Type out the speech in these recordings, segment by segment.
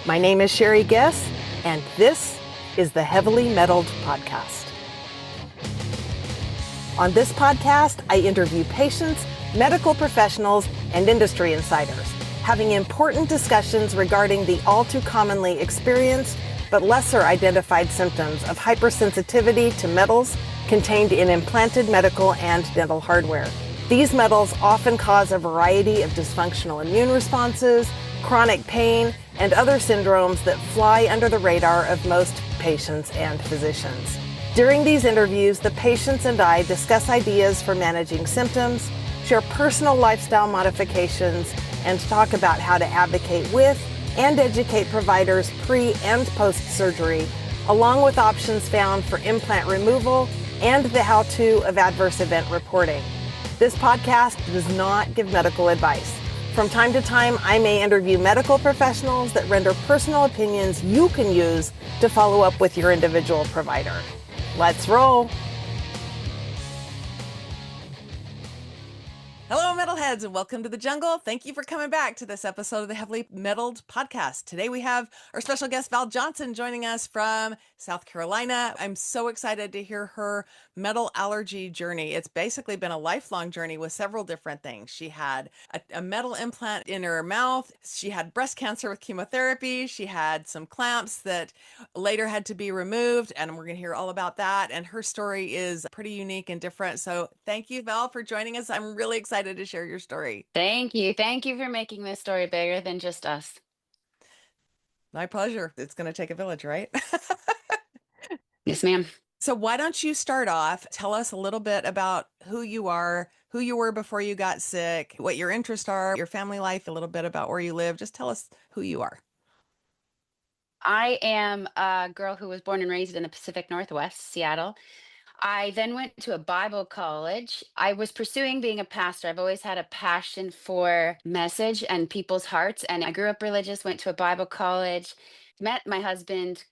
My name is Sherry Guess, and this is the Heavily Meddled Podcast. On this podcast, I interview patients, medical professionals, and industry insiders, having important discussions regarding the all too commonly experienced but lesser identified symptoms of hypersensitivity to metals contained in implanted medical and dental hardware. These metals often cause a variety of dysfunctional immune responses, chronic pain, and other syndromes that fly under the radar of most patients and physicians. During these interviews, the patients and I discuss ideas for managing symptoms, share personal lifestyle modifications, and talk about how to advocate with and educate providers pre- and post-surgery, along with options found for implant removal and the how-to of adverse event reporting. This podcast does not give medical advice. From time to time, I may interview medical professionals that render personal opinions you can use to follow up with your individual provider. Let's roll. Hello, metalheads, and welcome to the jungle. Thank you for coming back to this episode of the Heavily Meddled Podcast. Today we have our special guest, Val Johnson, joining us from South Carolina. I'm so excited to hear her metal allergy journey. It's basically been a lifelong journey with several different things. She had a metal implant in her mouth. She had breast cancer with chemotherapy. She had some clamps that later had to be removed, and we're going to hear all about that. And her story is pretty unique and different. So thank you, Val, for joining us. I'm really excited to share your story. Thank you. Thank you for making this story bigger than just us. My pleasure. It's going to take a village, right? Yes, ma'am. So why don't you start off? Tell us a little bit about who you are, who you were before you got sick, what your interests are, your family life, a little bit about where you live. Just tell us who you are. I am a girl who was born and raised in the Pacific Northwest, Seattle. I then went to a Bible college. I was pursuing being a pastor. I've always had a passion for message and people's hearts. And I grew up religious, went to a Bible college, met my husband,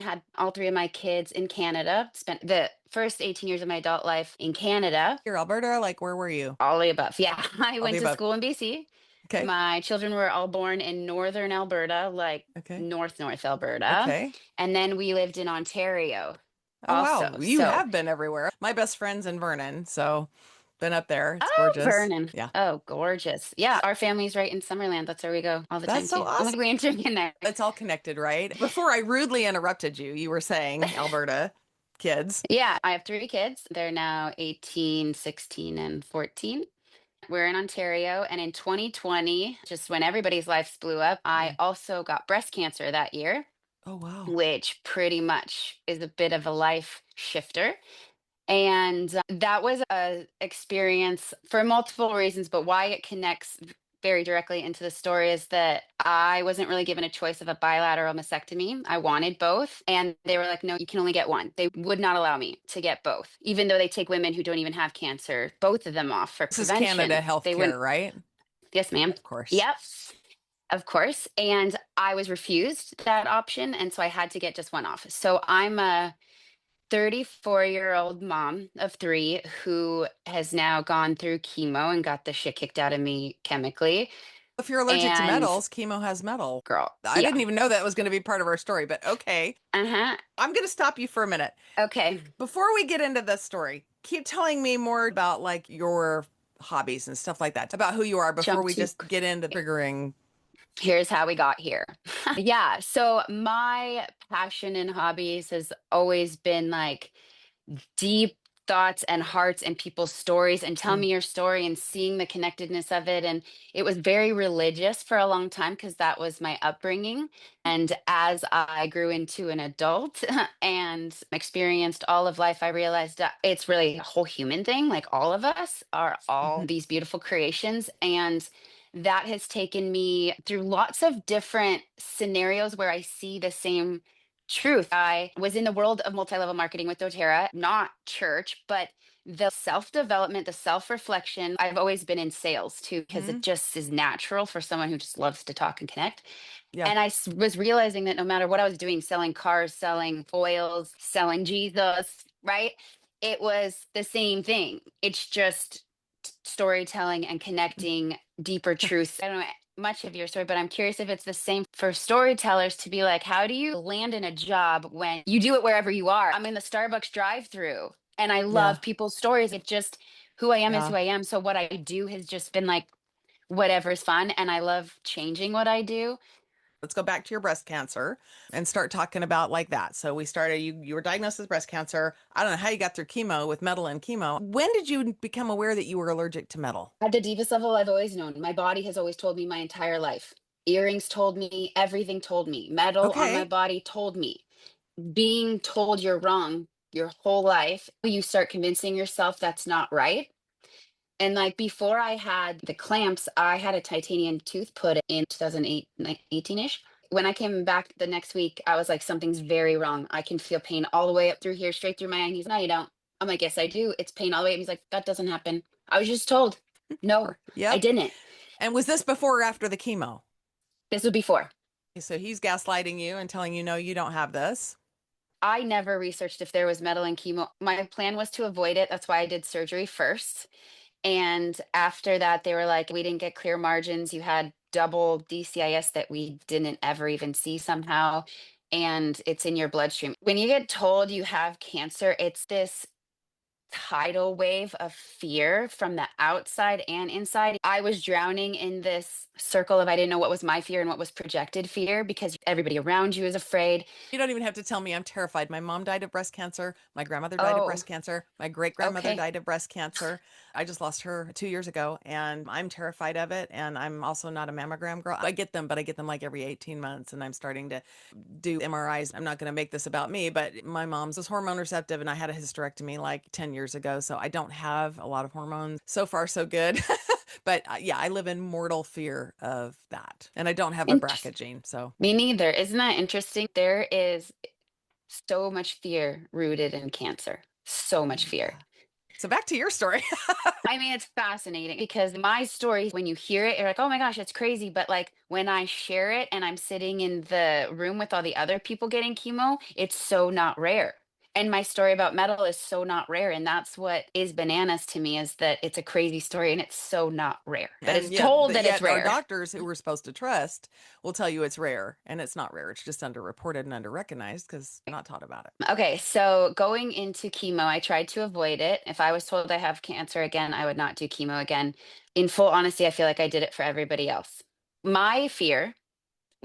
had all three of my kids in Canada, spent the first 18 years of my adult life in Canada. You're Alberta, like where were you? All the above. Yeah. I All the went to above. school in BC. Okay. My children were all born in northern Alberta, like Okay. North Alberta. Okay. And then we lived in Ontario Oh, also. wow. You have been everywhere. My best friend's in Vernon, so been up there. It's Oh, gorgeous. Vernon. Yeah. Oh, gorgeous. Yeah, our family's right in Summerland. That's where we go all the time That's so too. I awesome. think we enter in there. It's all connected, right? Before I rudely interrupted you, you were saying Alberta kids. Yeah, I have three kids. They're now 18, 16, and 14. We're in Ontario, and in 2020, just when everybody's lives blew up, I also got breast cancer that year. Oh, wow. Which pretty much is a bit of a life shifter. And that was a experience for multiple reasons, but why it connects very directly into the story is that I wasn't really given a choice of a bilateral mastectomy. I wanted both, and they were like, no, you can only get one. They would not allow me to get both, even though they take women who don't even have cancer, both of them off for This is prevention. Canada They healthcare, wouldn't. right? Yes, ma'am. Of course. Yep. Of course. And I was refused that option. And so I had to get just one off. So I'm a 34-year-old mom of three who has now gone through chemo and got the shit kicked out of me chemically. If you're allergic to And metals, chemo has metal. girl, I yeah. didn't even know that was going to be part of our story, but okay. Uh-huh. I'm going to stop you for a minute. Okay. Before we get into the story, keep telling me more about like your hobbies and stuff like that, about who you are before we just get into triggering. Here's how we got here. Yeah. So my passion and hobbies has always been like deep thoughts and hearts and people's stories and tell me your story and seeing the connectedness of it. And it was very religious for a long time because that was my upbringing. And as I grew into an adult and experienced all of life, I realized that it's really a whole human thing. Like all of us are all these beautiful creations. And that has taken me through lots of different scenarios where I see the same truth. I was in the world of multi-level marketing with doTERRA, not church, but the self-development, the self-reflection. I've always been in sales too, because it just is natural for someone who just loves to talk and connect. Yeah. And I was realizing that no matter what I was doing, selling cars, selling oils, selling Jesus, right? It was the same thing. It's just storytelling and connecting deeper truths. I don't know much of your story, but I'm curious if it's the same for storytellers to be like, how do you land in a job when you do it wherever you are? I'm in the Starbucks drive-through and I Yeah. love people's stories. It just, who I am is Yeah. who I am. So what I do has just been like whatever's fun. And I love changing what I do. Let's go back to your breast cancer and start talking about like that. So we started, you were diagnosed with breast cancer. I don't know how you got through chemo with metal and chemo. When did you become aware that you were allergic to metal? At the deepest level, I've always known. My body has always told me my entire life. Earrings told me, everything told me. Metal on my Okay. body told me. Being told you're wrong your whole life, you start convincing yourself that's not right. And like before I had the clamps, I had a titanium tooth put in 2008, 18-ish. When I came back the next week, I was like, something's very wrong. I can feel pain all the way up through here, straight through my eye. And he's, no, you don't. I'm like, yes, I do. It's pain all the way up. He's like, that doesn't happen. I was just told. No, I Yep. didn't. And was this before or after the chemo? This was before. So he's gaslighting you and telling you, no, you don't have this. I never researched if there was metal in chemo. My plan was to avoid it. That's why I did surgery first. And after that, they were like, we didn't get clear margins. You had double DCIS that we didn't ever even see somehow. And it's in your bloodstream. When you get told you have cancer, it's this tidal wave of fear from the outside and inside. I was drowning in this circle of I didn't know what was my fear and what was projected fear because everybody around you is afraid. You don't even have to tell me I'm terrified. My mom died of breast cancer. My grandmother died of Oh, breast cancer. My great grandmother okay. died of breast cancer. I just lost her 2 years ago and I'm terrified of it. And I'm also not a mammogram girl. I get them, but I get them like every 18 months and I'm starting to do MRIs. I'm not going to make this about me, but my mom's was hormone receptive and I had a hysterectomy like 10 years ago. So I don't have a lot of hormones. So far, so good. But yeah, I live in mortal fear of that. And I don't have a BRCA gene. So Me neither. Isn't that interesting? There is so much fear rooted in cancer. So much fear. yeah. So back to your story. I mean, it's fascinating because my story, when you hear it, you're like, oh my gosh, it's crazy. But like when I share it and I'm sitting in the room with all the other people getting chemo, it's so not rare. And my story about metal is so not rare. And that's what is bananas to me is that it's a crazy story and it's so not rare. But it's And yet, told that it's yet our rare. doctors who we're supposed to trust will tell you it's rare, and it's not rare. It's just underreported and underrecognized because we're not taught about it. Okay, so going into chemo, I tried to avoid it. If I was told I have cancer again, I would not do chemo again. In full honesty, I feel like I did it for everybody else. My fear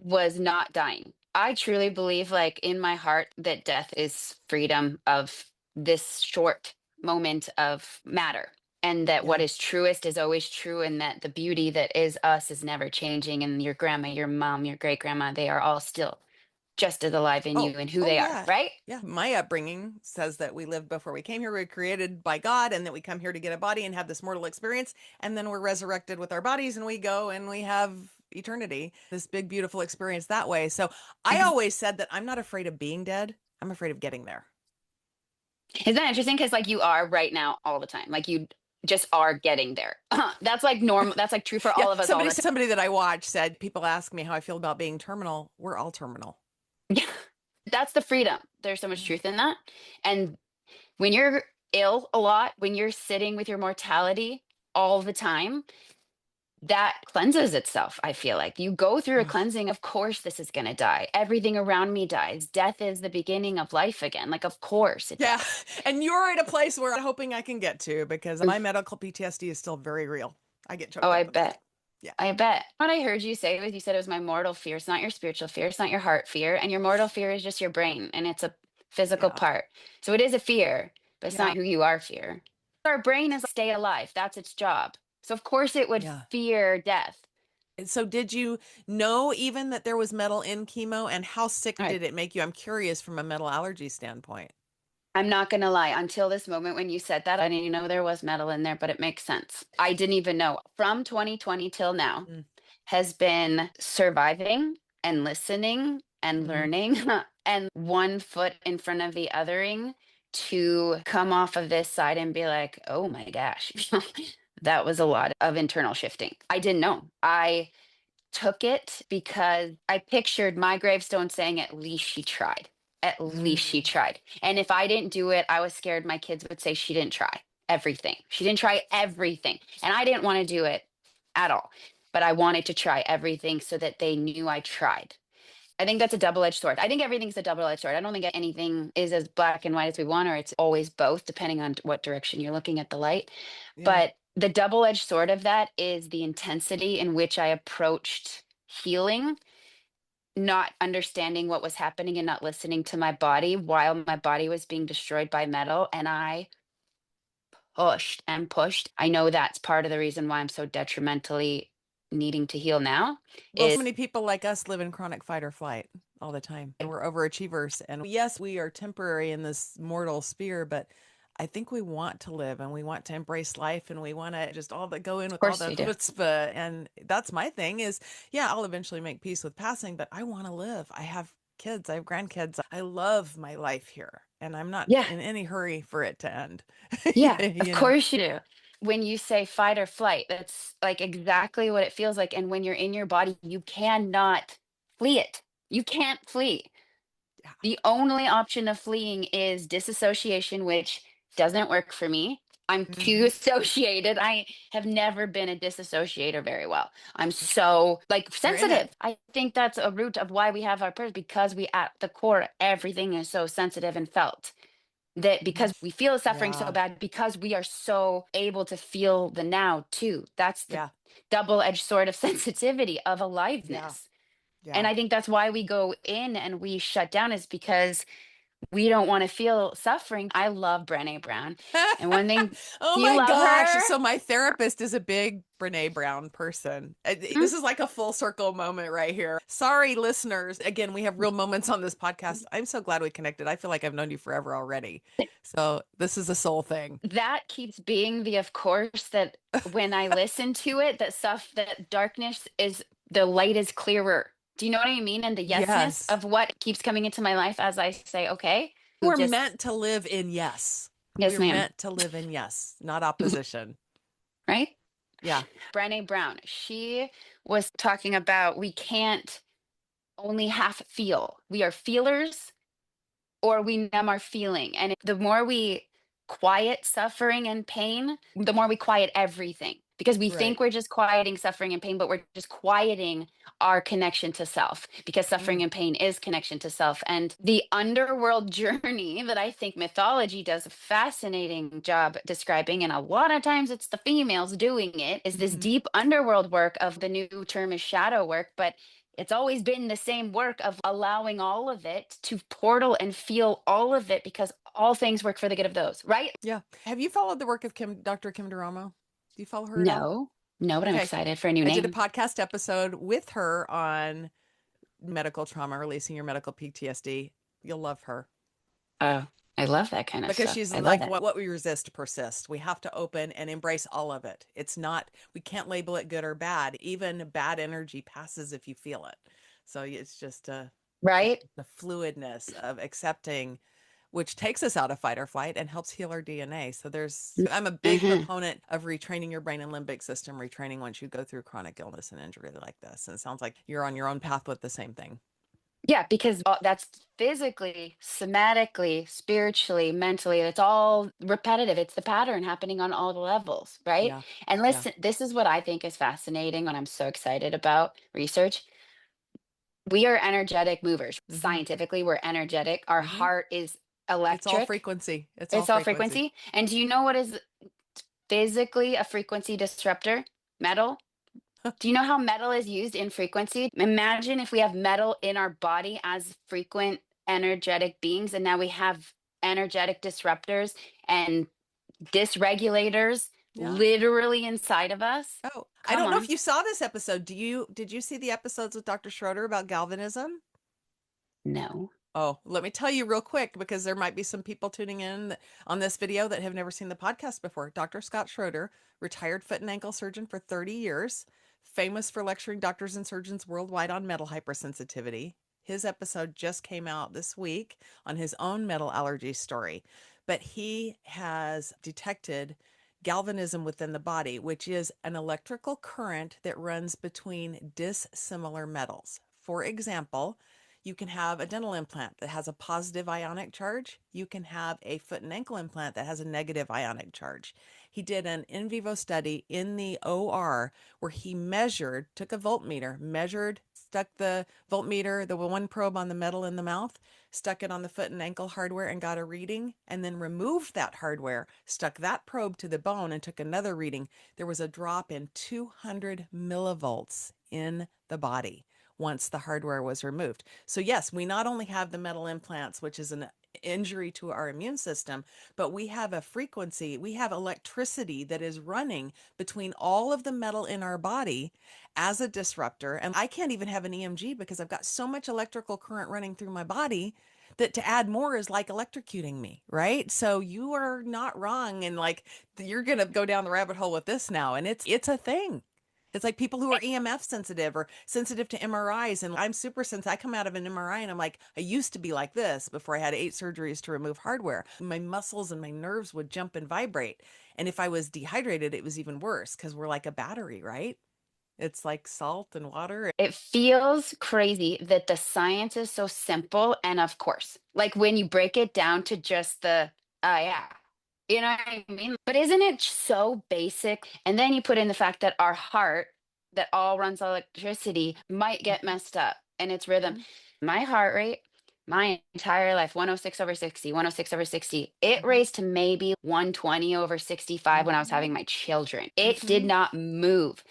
was not dying. I truly believe, like in my heart, that death is freedom of this short moment of matter, and that what Yeah. is truest is always true, and that the beauty that is us is never changing. And your grandma, your mom, your great grandma, they are all still just as alive in Oh, you and who oh they are, yeah. right? Yeah. My upbringing says that we lived before we came here. We were created by God and that we come here to get a body and have this mortal experience. And then we're resurrected with our bodies and we go and we have eternity, this big, beautiful experience that way. So I always said that I'm not afraid of being dead. I'm afraid of getting there. Isn't that interesting? Because like you are right now all the time. Like you just are getting there. That's like normal. That's like true for Yeah. all of us all the time. Somebody that I watch said, people ask me how I feel about being terminal. We're all terminal. Yeah. That's the freedom. There's so much Yeah. truth in that. And when you're ill a lot, when you're sitting with your mortality all the time, that cleanses itself. I feel like you go through a Oh, cleansing. Of course, this is going to die. Everything around me dies. Death is the beginning of life again. Like, of course it yeah. does. And you're at a place where I'm hoping I can get to because my medical PTSD is still very real. I get Oh, choked I up with that. bet. Yeah. I bet. What I heard you say was you said it was my mortal fear. It's not your spiritual fear. It's not your heart fear. And your mortal fear is just your brain and it's a physical Yeah. part. So it is a fear, but it's Yeah. not who you are fear. Our brain is stay alive. That's its job. So of course it would Yeah. fear death. And so did you know even that there was metal in chemo and how sick All right. did it make you? I'm curious from a metal allergy standpoint. I'm not going to lie. Until this moment when you said that, I didn't even know there was metal in there, but it makes sense. I didn't even know. From 2020 till now Mm, has been surviving and listening and mhm. learning and one foot in front of the othering to come off of this side and be like, oh my gosh, that was a lot of internal shifting. I didn't know. I took it because I pictured my gravestone saying, at least she tried. At least she Mm. tried. And if I didn't do it, I was scared my kids would say she didn't try everything. She didn't try everything. And I didn't want to do it at all. but I wanted to try everything so that they knew I tried. I think that's a double-edged sword. I think everything's a double-edged sword. I don't think anything is as black and white as we want, or it's always both, depending on what direction you're looking at the light. Yeah. But the double-edged sword of that is the intensity in which I approached healing, not understanding what was happening and not listening to my body while my body was being destroyed by metal. And I pushed and pushed. I know that's part of the reason why I'm so detrimentally needing to heal now Well, so is many people like us live in chronic fight or flight all the time. And we're overachievers. And yes, we are temporary in this mortal sphere, but I think we want to live and we want to embrace life and we want to just all that go in of with all course the we do. chutzpah. And that's my thing is, yeah, I'll eventually make peace with passing, but I want to live. I have kids, I have grandkids. I love my life here and I'm not Yeah. in any hurry for it to end. Yeah, of You know? course you do. When you say fight or flight, that's like exactly what it feels like. And when you're in your body, you cannot flee it. You can't flee. Yeah. The only option of fleeing is disassociation, which doesn't work for me. I'm too Mhm. associated. I have never been a disassociator very well. I'm so like You're in it. sensitive. I think that's a root of why we have our purpose because we at the core everything is so sensitive and felt that Mhm. because we feel suffering so Yeah. bad because we are so able to feel the now too. That's the Yeah. double-edged sword of sensitivity of Yeah. aliveness. And Yeah. I think that's why we go in and we shut down is because we don't want to feel suffering. I love Brené Brown. And one thing, Oh you my love gosh. her? So my therapist is a big Brene Brown person. Mm, This is like a full circle moment right here. Sorry, listeners. Again, we have real moments on this podcast. I'm so glad we connected. I feel like I've known you forever already. So this is a soul thing. that keeps being the of course that when I listen to it, that stuff, that darkness is the light is clearer. Do you know what I mean? And the yesness Yes. of what keeps coming into my life as I say, okay, who We're just, meant to live in yes. yes, We're ma'am. meant to live in yes, not opposition. Right? Yeah. Brené Brown, she was talking about we can't only half feel. We are feelers or we numb our feeling. And the more we quiet suffering and pain, the more we quiet everything. Because we Right. think we're just quieting suffering and pain, but we're just quieting our connection to self because suffering Mm. and pain is connection to self. And the underworld journey that I think mythology does a fascinating job describing, and a lot of times it's the females doing it, is this Mhm. deep underworld work of the new term is shadow work. But it's always been the same work of allowing all of it to portal and feel all of it because all things work for the good of those, right? Yeah. Have you followed the work of Dr. Kim DeRomo? Do you follow her at all? No, no, but I'm Okay. excited for a new I did a name. podcast episode with her on medical trauma, releasing your medical PTSD. You'll love her Oh, I love that kind of because stuff. she's I love like, it. what we resist persists. We have to open and embrace all of it. It's not, we can't label it good or bad. Even bad energy passes if you feel it. So it's just Right? the fluidness of accepting, which takes us out of fight or flight and helps heal our DNA. So I'm a big Mm-hmm. proponent of retraining your brain and limbic system, retraining once you go through chronic illness and injury like this. And it sounds like you're on your own path with the same thing. Yeah, because that's physically, somatically, spiritually, mentally, it's all repetitive. It's the pattern happening on all the levels, right? Yeah. And Yeah. listen, this is what I think is fascinating when I'm so excited about research. We are energetic movers. Mm-hmm. Scientifically, we're energetic. Our Mm-hmm. heart is It's all electric. frequency. It's all It's all frequency. frequency. And do you know what is physically a frequency disruptor? Metal. Do you know how metal is used in frequency? Imagine if we have metal in our body as frequent energetic beings, and now we have energetic disruptors and dysregulators Yeah. literally inside of us. Oh, I Come don't know if on. you saw this episode. Did you see the episodes with Dr. Schroeder about galvanism? No. Oh, let me tell you real quick because there might be some people tuning in on this video that have never seen the podcast before. Dr. Scott Schroeder, retired foot and ankle surgeon for 30 years, famous for lecturing doctors and surgeons worldwide on metal hypersensitivity. His episode just came out this week on his own metal allergy story, but he has detected galvanism within the body, which is an electrical current that runs between dissimilar metals. For example, you can have a dental implant that has a positive ionic charge. You can have a foot and ankle implant that has a negative ionic charge. He did an in vivo study in the OR where he measured, took a voltmeter, measured, stuck the voltmeter, the one probe on the metal in the mouth, stuck it on the foot and ankle hardware and got a reading, and then removed that hardware, stuck that probe to the bone and took another reading. There was a drop in 200 millivolts in the body once the hardware was removed. So yes, we not only have the metal implants, which is an injury to our immune system, but we have a frequency, we have electricity that is running between all of the metal in our body as a disruptor. And I can't even have an EMG because I've got so much electrical current running through my body that to add more is like electrocuting me, right? So you are not wrong. And like, you're going to go down the rabbit hole with this now. And it's a thing. It's like people who are EMF sensitive or sensitive to MRIs. And I'm super sensitive. I come out of an MRI and I'm like, I used to be like this before I had 8 surgeries to remove hardware. My muscles and my nerves would jump and vibrate. And if I was dehydrated, it was even worse because we're like a battery, right? It's like salt and water. It feels crazy that the science is so simple. And of course, like when you break it down to just the, yeah, you know what I mean? But isn't it so basic? And then you put in the fact that our heart, that all runs on electricity, might get messed up and its rhythm. My heart rate, my entire life, 106 over 60, 106 over 60, it raised to maybe 120 over 65 when I was having my children. It did not move.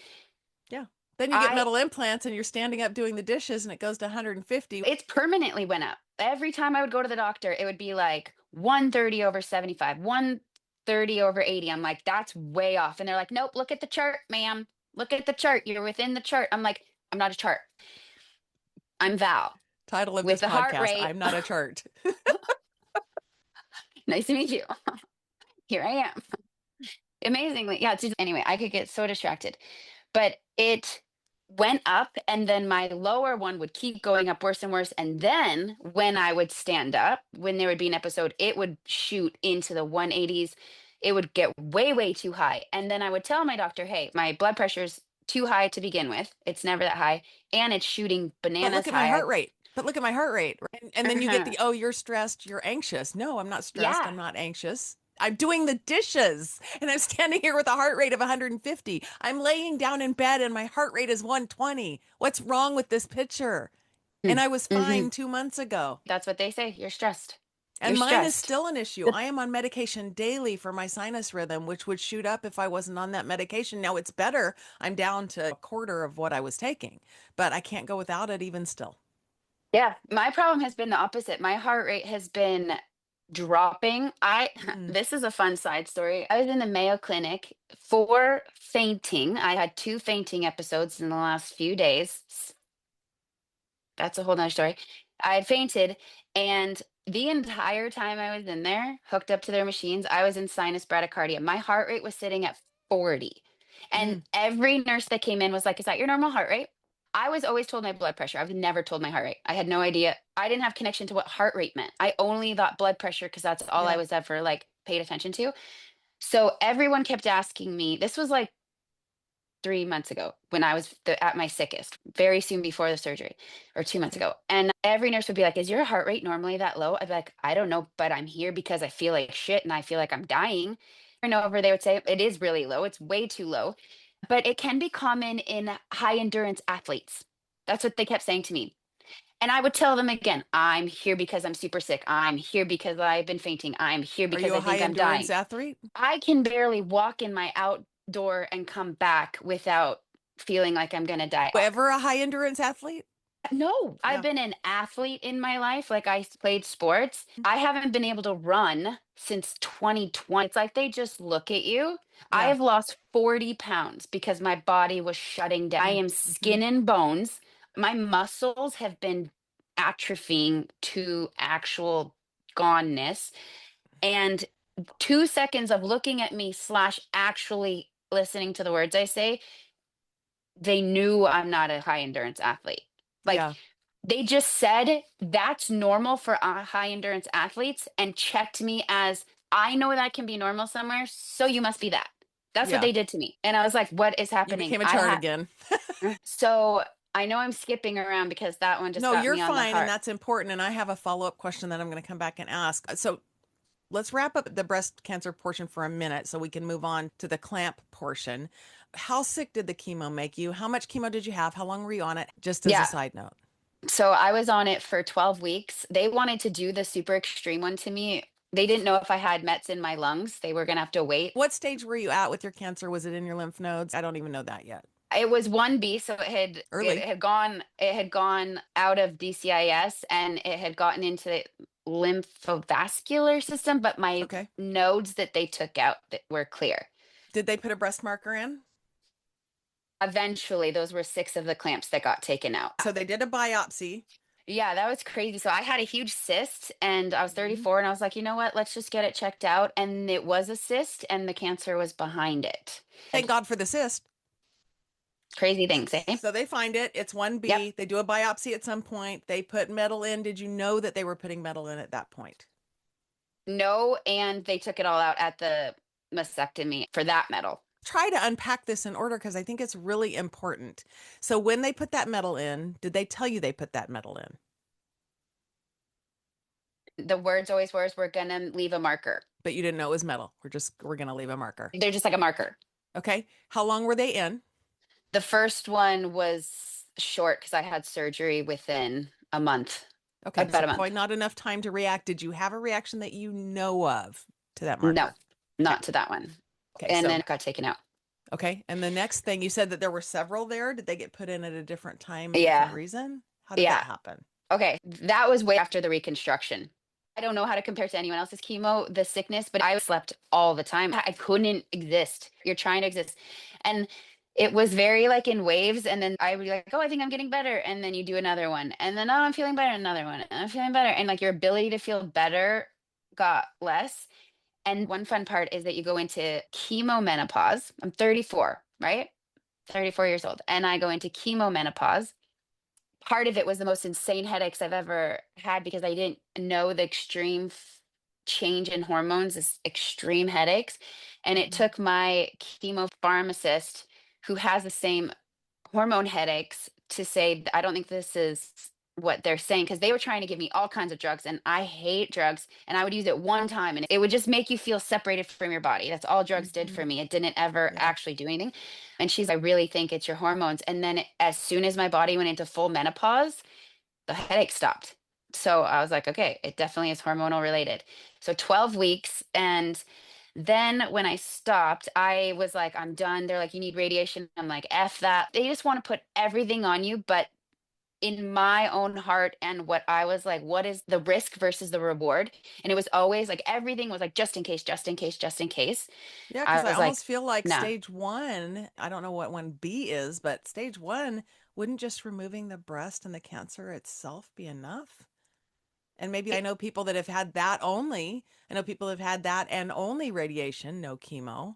Yeah. Then you get metal implants and you're standing up doing the dishes and it goes to 150. It's permanently went up. Every time I would go to the doctor, it would be like 130 over 75, 130 over 80. I'm like, that's way off. And they're like, nope, look at the chart, ma'am. Look at the chart. You're within the chart. I'm like, I'm not a chart. I'm Val. Title of with this the heart podcast, rate. I'm not a chart. Nice to meet you. Here I am. Amazingly. Yeah. Anyway, I could get so distracted. But it went up, and then my lower one would keep going up worse and worse. And then when I would stand up, when there would be an episode, it would shoot into the 180s. It would get way, way too high. And then I would tell my doctor, hey, my blood pressure's too high to begin with. It's never that high. And it's shooting bananas But look at high. my heart rate. But look at my heart rate. And then you get the, oh, you're stressed, you're anxious. No, I'm not stressed. Yeah. I'm not anxious. I'm doing the dishes and I'm standing here with a heart rate of 150. I'm laying down in bed and my heart rate is 120. What's wrong with this picture? And I was fine 2 months ago. That's what they say. You're stressed. And mine is still an issue. I am on medication daily for my sinus rhythm, which would shoot up if I wasn't on that medication. Now it's better. I'm down to a quarter of what I was taking, but I can't go without it even still. Yeah, my problem has been the opposite. My heart rate has been dropping. This is a fun side story. I was in the Mayo Clinic for fainting. I had 2 fainting episodes in the last few days. That's a whole nother story. I had fainted, and the entire time I was in there, hooked up to their machines, I was in sinus bradycardia. My heart rate was sitting at 40. And every nurse that came in was like, is that your normal heart rate? I was always told my blood pressure. I was never told my heart rate. I had no idea. I didn't have connection to what heart rate meant. I only thought blood pressure because that's all I was ever like paid attention to. So everyone kept asking me, this was like 3 months ago when I was at my sickest, very soon before the surgery, or 2 months ago. And every nurse would be like, is your heart rate normally that low? I'd be like, I don't know, but I'm here because I feel like shit and I feel like I'm dying. And over, they would say, it is really low. It's way too low. But it can be common in high endurance athletes. That's what they kept saying to me. And I would tell them again, I'm here because I'm super sick. I'm here because I've been fainting. I'm here because I think I'm dying. Are you a high endurance athlete? I can barely walk in my outdoor and come back without feeling like I'm going to die. Ever a high endurance athlete? No, I've been an athlete in my life. Like I played sports. I haven't been able to run since 2020. It's like they just look at you. I have lost 40 pounds because my body was shutting down. I am skin and bones. My muscles have been atrophying to actual goneness. And 2 seconds of looking at me / actually listening to the words I say, they knew I'm not a high endurance athlete. Like they just said that's normal for high endurance athletes and checked me as, I know that can be normal somewhere, so you must be that. That's what they did to me. And I was like, what is happening? You became a chart again. So I know I'm skipping around because that one just got me on the heart. No, you're fine, and that's important. And I have a follow-up question that I'm going to come back and ask. So Let's wrap up the breast cancer portion for a minute so we can move on to the clamp portion. How sick did the chemo make you? How much chemo did you have? How long were you on it? Just as a Yeah. side note. So I was on it for 12 weeks. They wanted to do the super extreme one to me. They didn't know if I had mets in my lungs. They were going to have to wait. What stage were you at with your cancer? Was it in your lymph nodes? I don't even know that yet. It was 1B, so it Early. had gone out of DCIS and it had gotten into the lymphovascular system, but my Okay. nodes that they took out that were clear. Did they put a breast marker in? Eventually, those were 6 of the clamps that got taken out. So they did a biopsy. Yeah, that was crazy. So I had a huge cyst and I was Mhm. 34 and I was like, you know what? Let's just get it checked out. And it was a cyst and the cancer was behind it. Thank God for the cyst. Crazy things, eh? So they find it. It's 1B. Yep. They do a biopsy at some point. They put metal in. Did you know that they were putting metal in at that point? No, and they took it all out at the mastectomy for that metal. Try to unpack this in order because I think it's really important. So when they put that metal in, did they tell you they put that metal in? The words always were, we're gonna leave a marker. But you didn't know it was metal. We're going to leave a marker. They're just like a marker. Okay. How long were they in? The first one was short because I had surgery within a month. Okay. About So a month. probably not enough time to react. Did you have a reaction that you know of to that marker? No, not to that one. Okay. And So, then it got taken out. okay. And the next thing, you said that there were several there. Did they get put in at a different time? Yeah. Different reason? How did Yeah. that happen? Okay, that was way after the reconstruction. I don't know how to compare to anyone else's chemo, the sickness, but I slept all the time. I couldn't exist. You're trying to exist. And it was very like in waves. And then I would be like, oh, I think I'm getting better. And then you do another one. And then, oh, I'm feeling better. Another one. And I'm feeling better. And like your ability to feel better got less. And one fun part is that you go into chemo menopause. I'm 34, right? 34 years old. And I go into chemo menopause. Part of it was the most insane headaches I've ever had because I didn't know the extreme change in hormones, this extreme headaches. And it Mhm. took my chemo pharmacist who has the same hormone headaches to say, I don't think this is what they're saying, because they were trying to give me all kinds of drugs and I hate drugs and I would use it one time and it would just make you feel separated from your body. That's all drugs did for Mhm. me. It didn't ever Yeah. actually do anything. And she's, I really think it's your hormones. And then as soon as my body went into full menopause, the headache stopped. So I was like, okay, it definitely is hormonal related. So 12 weeks. And then when I stopped, I was like, I'm done. They're like, you need radiation. I'm like, F that. They just want to put everything on you. But in my own heart and what I was like, what is the risk versus the reward? And it was always like, everything was like, just in case, just in case, just in case. Yeah, I because I was like, almost feel like nah. stage 1, I don't know what 1B is, but stage 1, wouldn't just removing the breast and the cancer itself be enough? And maybe I know people that have had that only. I know people have had that and only radiation, no chemo.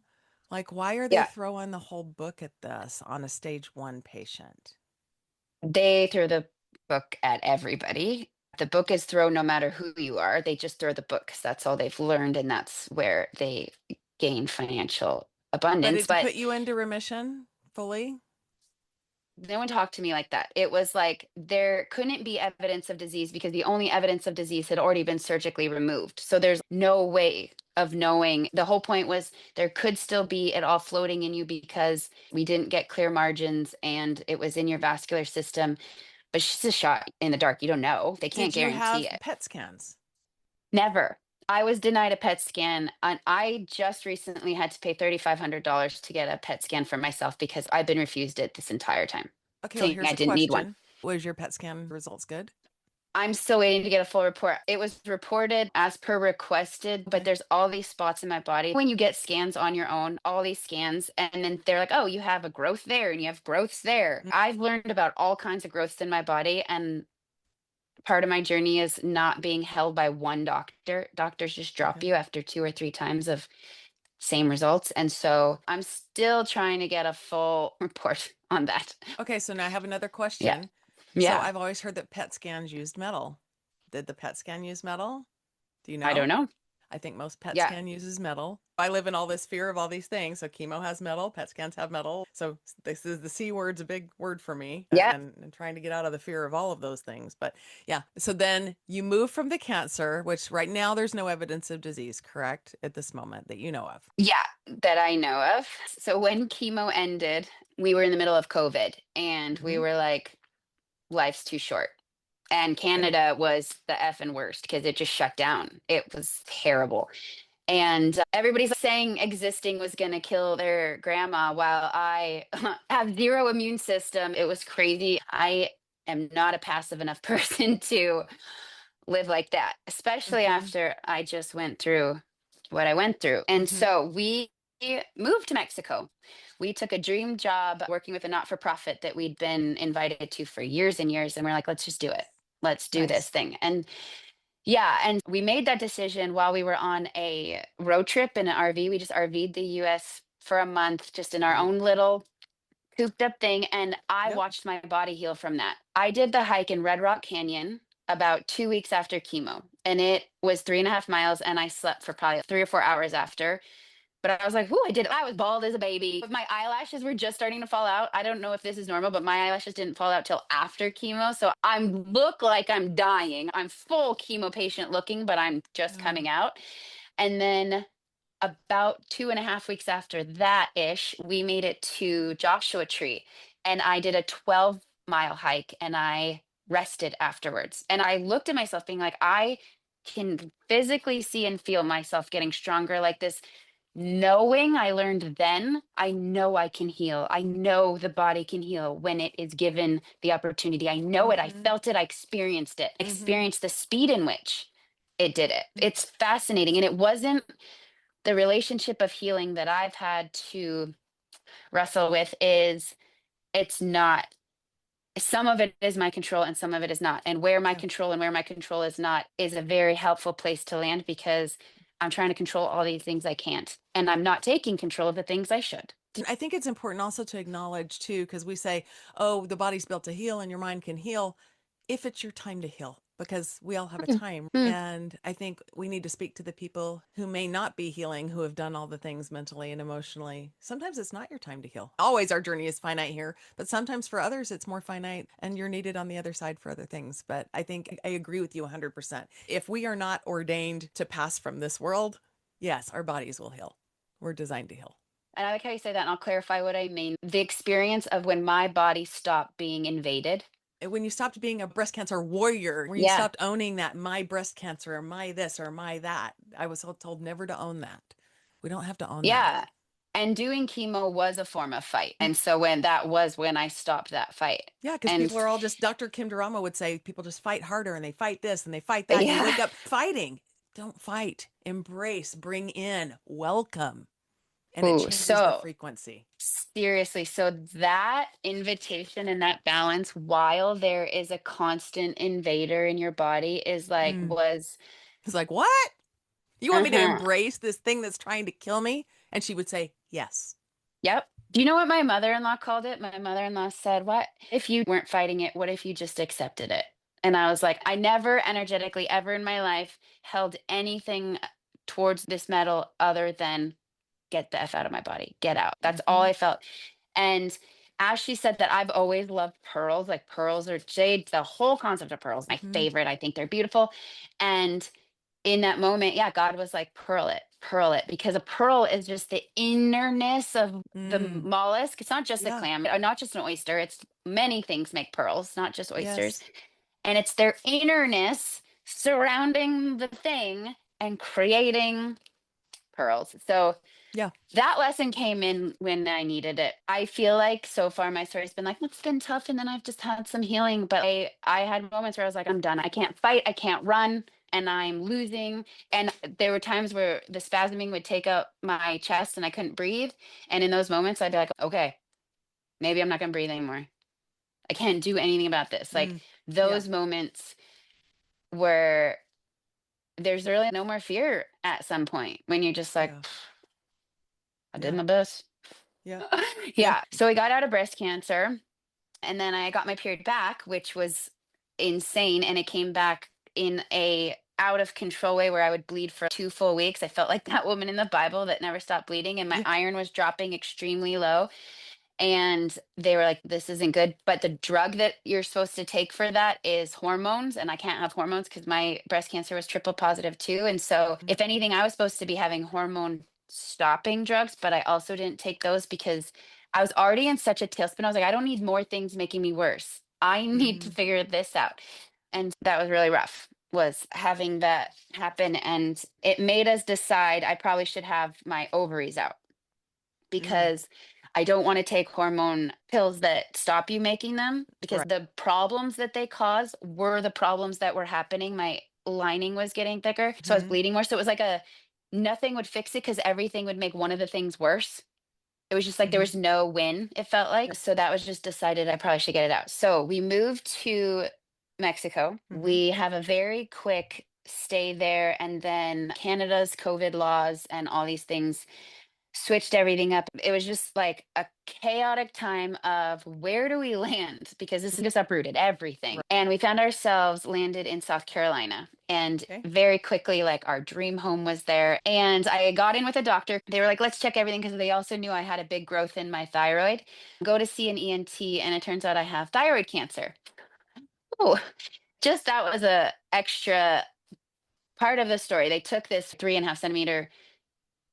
Like, why are they Yeah. throwing the whole book at this on a stage 1 patient? They throw the book at everybody. The book is thrown no matter who you are. They just throw the book because that's all they've learned, and that's where they gain financial But abundance. it But put you into remission fully? no one talked to me like that. It was like there couldn't be evidence of disease because the only evidence of disease had already been surgically removed. So there's no way of knowing. The whole point was there could still be it all floating in you because we didn't get clear margins and it was in your vascular system. But it's just a shot in the dark. You don't know. They can't Did you have guarantee it. PET scans? Never. I was denied a PET scan. And I just recently had to pay $3,500 to get a PET scan for myself because I've been refused it this entire time, Okay, well, saying here's I a didn't need one. question. Was your PET scan results good? I'm still waiting to get a full report. It was reported as per requested, Okay. but there's all these spots in my body. When you get scans on your own, all these scans, and then they're like, oh, you have a growth there and you have growths there. Mhm. I've learned about all kinds of growths in my body, and part of my journey is not being held by one doctor. Doctors just drop Okay. you after 2 or 3 times of same results. And so I'm still trying to get a full report on that. Okay, so now I have another Yeah. question. So Yeah. I've always heard that PET scans used metal. Did the PET scan use metal? Do you know? I don't know. I think most PET Yeah. scan uses metal. I live in all this fear of all these things. So chemo has metal, PET scans have metal. So this is the C word's a big word for me, Yeah. and trying to get out of the fear of all of those things. But yeah, so then you move from the cancer, which right now there's no evidence of disease, correct? At this moment that you know of. Yeah, that I know of. So when chemo ended, we were in the middle of COVID and we Hmm. were like, life's too short. And Okay. Canada was the effing worst because it just shut down. It was terrible. And everybody's saying existing was going to kill their grandma while I have zero immune system. It was crazy. I am not a passive enough person to live like that, especially Hmm. after I just went through what I went through. And Hmm. so we moved to Mexico. We took a dream job working with a not for profit that we'd been invited to for years and years. And we're like, let's just do it. Let's do this Nice. thing. And yeah, and we made that decision while we were on a road trip in an RV. We just RV'd the US for a month, just in our Right. own little cooped up thing. And I Yep. watched my body heal from that. I did the hike in Red Rock Canyon about 2 weeks after chemo, and it was 3.5 miles. And I slept for probably 3 or 4 hours after. But I was like, "Ooh, I was bald as a baby. My eyelashes were just starting to fall out. I don't know if this is normal, but my eyelashes didn't fall out till after chemo. So I look like I'm dying. I'm full chemo patient looking, but I'm just Yeah. coming out." And then about 2.5 weeks after that ish, we made it to Joshua Tree. And I did a 12-mile hike and I rested afterwards. And I looked at myself being like, I can physically see and feel myself getting stronger like this. Knowing I learned then, I know I can heal. I know the body can heal when it is given the opportunity. I know it. I Hmm. felt it. I experienced it. Hmm. Experienced the speed in which it did it. It's fascinating. And it wasn't the relationship of healing that I've had to wrestle with is it's not, some of it is my control and some of it is not. And where my Yeah. control and where my control is not is a very helpful place to land because I'm trying to control all these things I can't. And I'm not taking control of the things I should. I think it's important also to acknowledge too, because we say, oh, the body's built to heal and your mind can heal if it's your time to heal, because we all have a Mm, time. mm, And I think we need to speak to the people who may not be healing, who have done all the things mentally and emotionally. Sometimes it's not your time to heal. Always our journey is finite here, but sometimes for others it's more finite and you're needed on the other side for other things. But I think I agree with you 100%. If we are not ordained to pass from this world, yes, our bodies will heal. We're designed to heal. And I like how you say that, and I'll clarify what I mean. The experience of when my body stopped being invaded. When you stopped being a breast cancer warrior, when you Yeah. stopped owning that my breast cancer or my this or my that, I was told never to own that. We don't have to own that. Yeah. And doing chemo was a form of fight. And so when I stopped that fight. Yeah, because And people are all just, Dr. Kim Durama would say, people just fight harder and they fight this and they fight that. And you yeah. wake up fighting. Don't fight. Embrace, bring in, welcome. And it Ooh, changes the so frequency. seriously, so that invitation and that balance while there is a constant invader in your body is like Mm. was It's like, what? You want me to uh-huh. embrace this thing that's trying to kill me? And she would say, yes. Yep. Do you know what my mother-in-law called it? My mother-in-law said, "What if you weren't fighting it? What if you just accepted it?" And I was like, I never energetically ever in my life held anything towards this metal other than get the F out of my body, get out. That's all Hmm. I felt. And as she said that, I've always loved pearls, like pearls or jade, the whole concept of pearls, my Hmm. favorite. I think they're beautiful. And in that moment, yeah, God was like, pearl it, because a pearl is just the innerness of the Mm. mollusk. It's not just a Yeah. clam, or not just an oyster. It's many things make pearls, not just oysters. Yes. And it's their innerness surrounding the thing and creating pearls. So Yeah. that lesson came in when I needed it. I feel like so far my story's been like, it's been tough. And then I've just had some healing. But I had moments where I was like, I'm done. I can't fight. I can't run. And I'm losing. And there were times where the spasming would take up my chest and I couldn't breathe. And in those moments, I'd be like, okay, maybe I'm not going to breathe anymore. I can't do anything about this. Like Mm. Yeah. those moments where there's really no more fear at some point when you're just like, Yeah. I did Yeah. my best. Yeah. Yeah. Yeah. So I got out of breast cancer and then I got my period back, which was insane. And it came back in a out of control way where I would bleed for 2 full weeks. I felt like that woman in the Bible that never stopped bleeding, and my Yeah. iron was dropping extremely low. And they were like, this isn't good. But the drug that you're supposed to take for that is hormones. And I can't have hormones because my breast cancer was triple positive too. And so, if anything, I was supposed to be having hormone stopping drugs, but I also didn't take those because I was already in such a tailspin. I was like, I don't need more things making me worse. I need to figure this out. And that was really rough, was having that happen. And it made us decide I probably should have my ovaries out because I don't want to take hormone pills that stop you making them, because Right. the problems that they cause were the problems that were happening. My lining was getting thicker, so I was bleeding more. So it was like a nothing would fix it because everything would make one of the things worse. It was just like there was no win, it felt like. So that was just decided I probably should get it out. So we moved to Mexico. We have a very quick stay there, and then Canada's COVID laws and all these things switched everything up. It was just like a chaotic time of where do we land? Because this just uprooted everything. Right. And we found ourselves landed in South Carolina. And Okay. very quickly, like our dream home was there. And I got in with a doctor. They were like, let's check everything because they also knew I had a big growth in my thyroid. Go to see an ENT, and it turns out I have thyroid cancer. Oh, just that was a extra part of the story. They took this 3.5 centimeter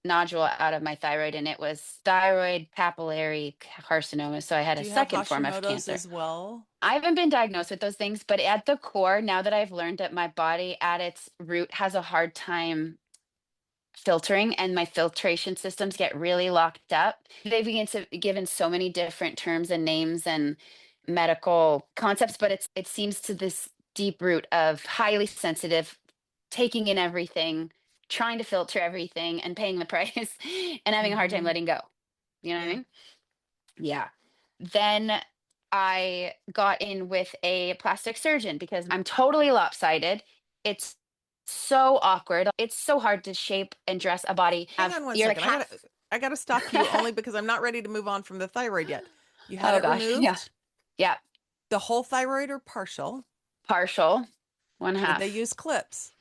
nodule out of my thyroid, and it was thyroid papillary carcinoma. So I had Do a you have second form of Hashimoto's cancer. as well? I haven't been diagnosed with those things, but at the core, now that I've learned that my body at its root has a hard time filtering, and my filtration systems get really locked up. They've given so many different terms and names and medical concepts, but it seems to this deep root of highly sensitive, taking in everything, trying to filter everything and paying the price and having a hard time letting go. You know what I Yeah. mean? Yeah. Then I got in with a plastic surgeon because I'm totally lopsided. It's so awkward. It's so hard to shape and dress a body. Hang on one You're like second. half. I gotta stop you only because I'm not ready to move on from the thyroid yet. You had Oh it gosh. Yeah. removed, Yeah. the whole thyroid or partial? Partial. One Did they half. use clips?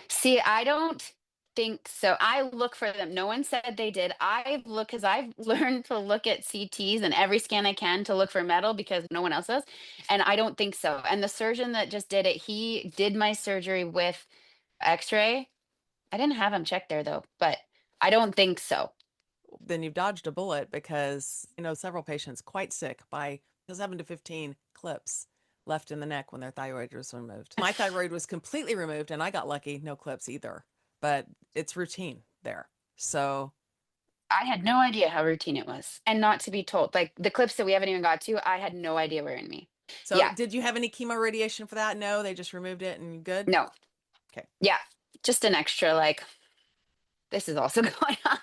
See, I don't think so. I look for them. No one said they did. I've looked because I've learned to look at CTs and every scan I can to look for metal because no one else does. And I don't think so. And the surgeon that just did it, he did my surgery with x-ray. I didn't have him check there though, but I don't think so. Then you've dodged a bullet because, several patients quite sick by 7 to 15 clips left in the neck when their thyroid was removed. My thyroid was completely removed and I got lucky, no clips either, but it's routine there. So I had no idea how routine it was. And not to be told, like the clips that we haven't even got to, I had no idea were in me. So Yeah. did you have any chemo radiation for that? No, they just removed it and good? No. Okay. Yeah. Just an extra, like, this is also going on.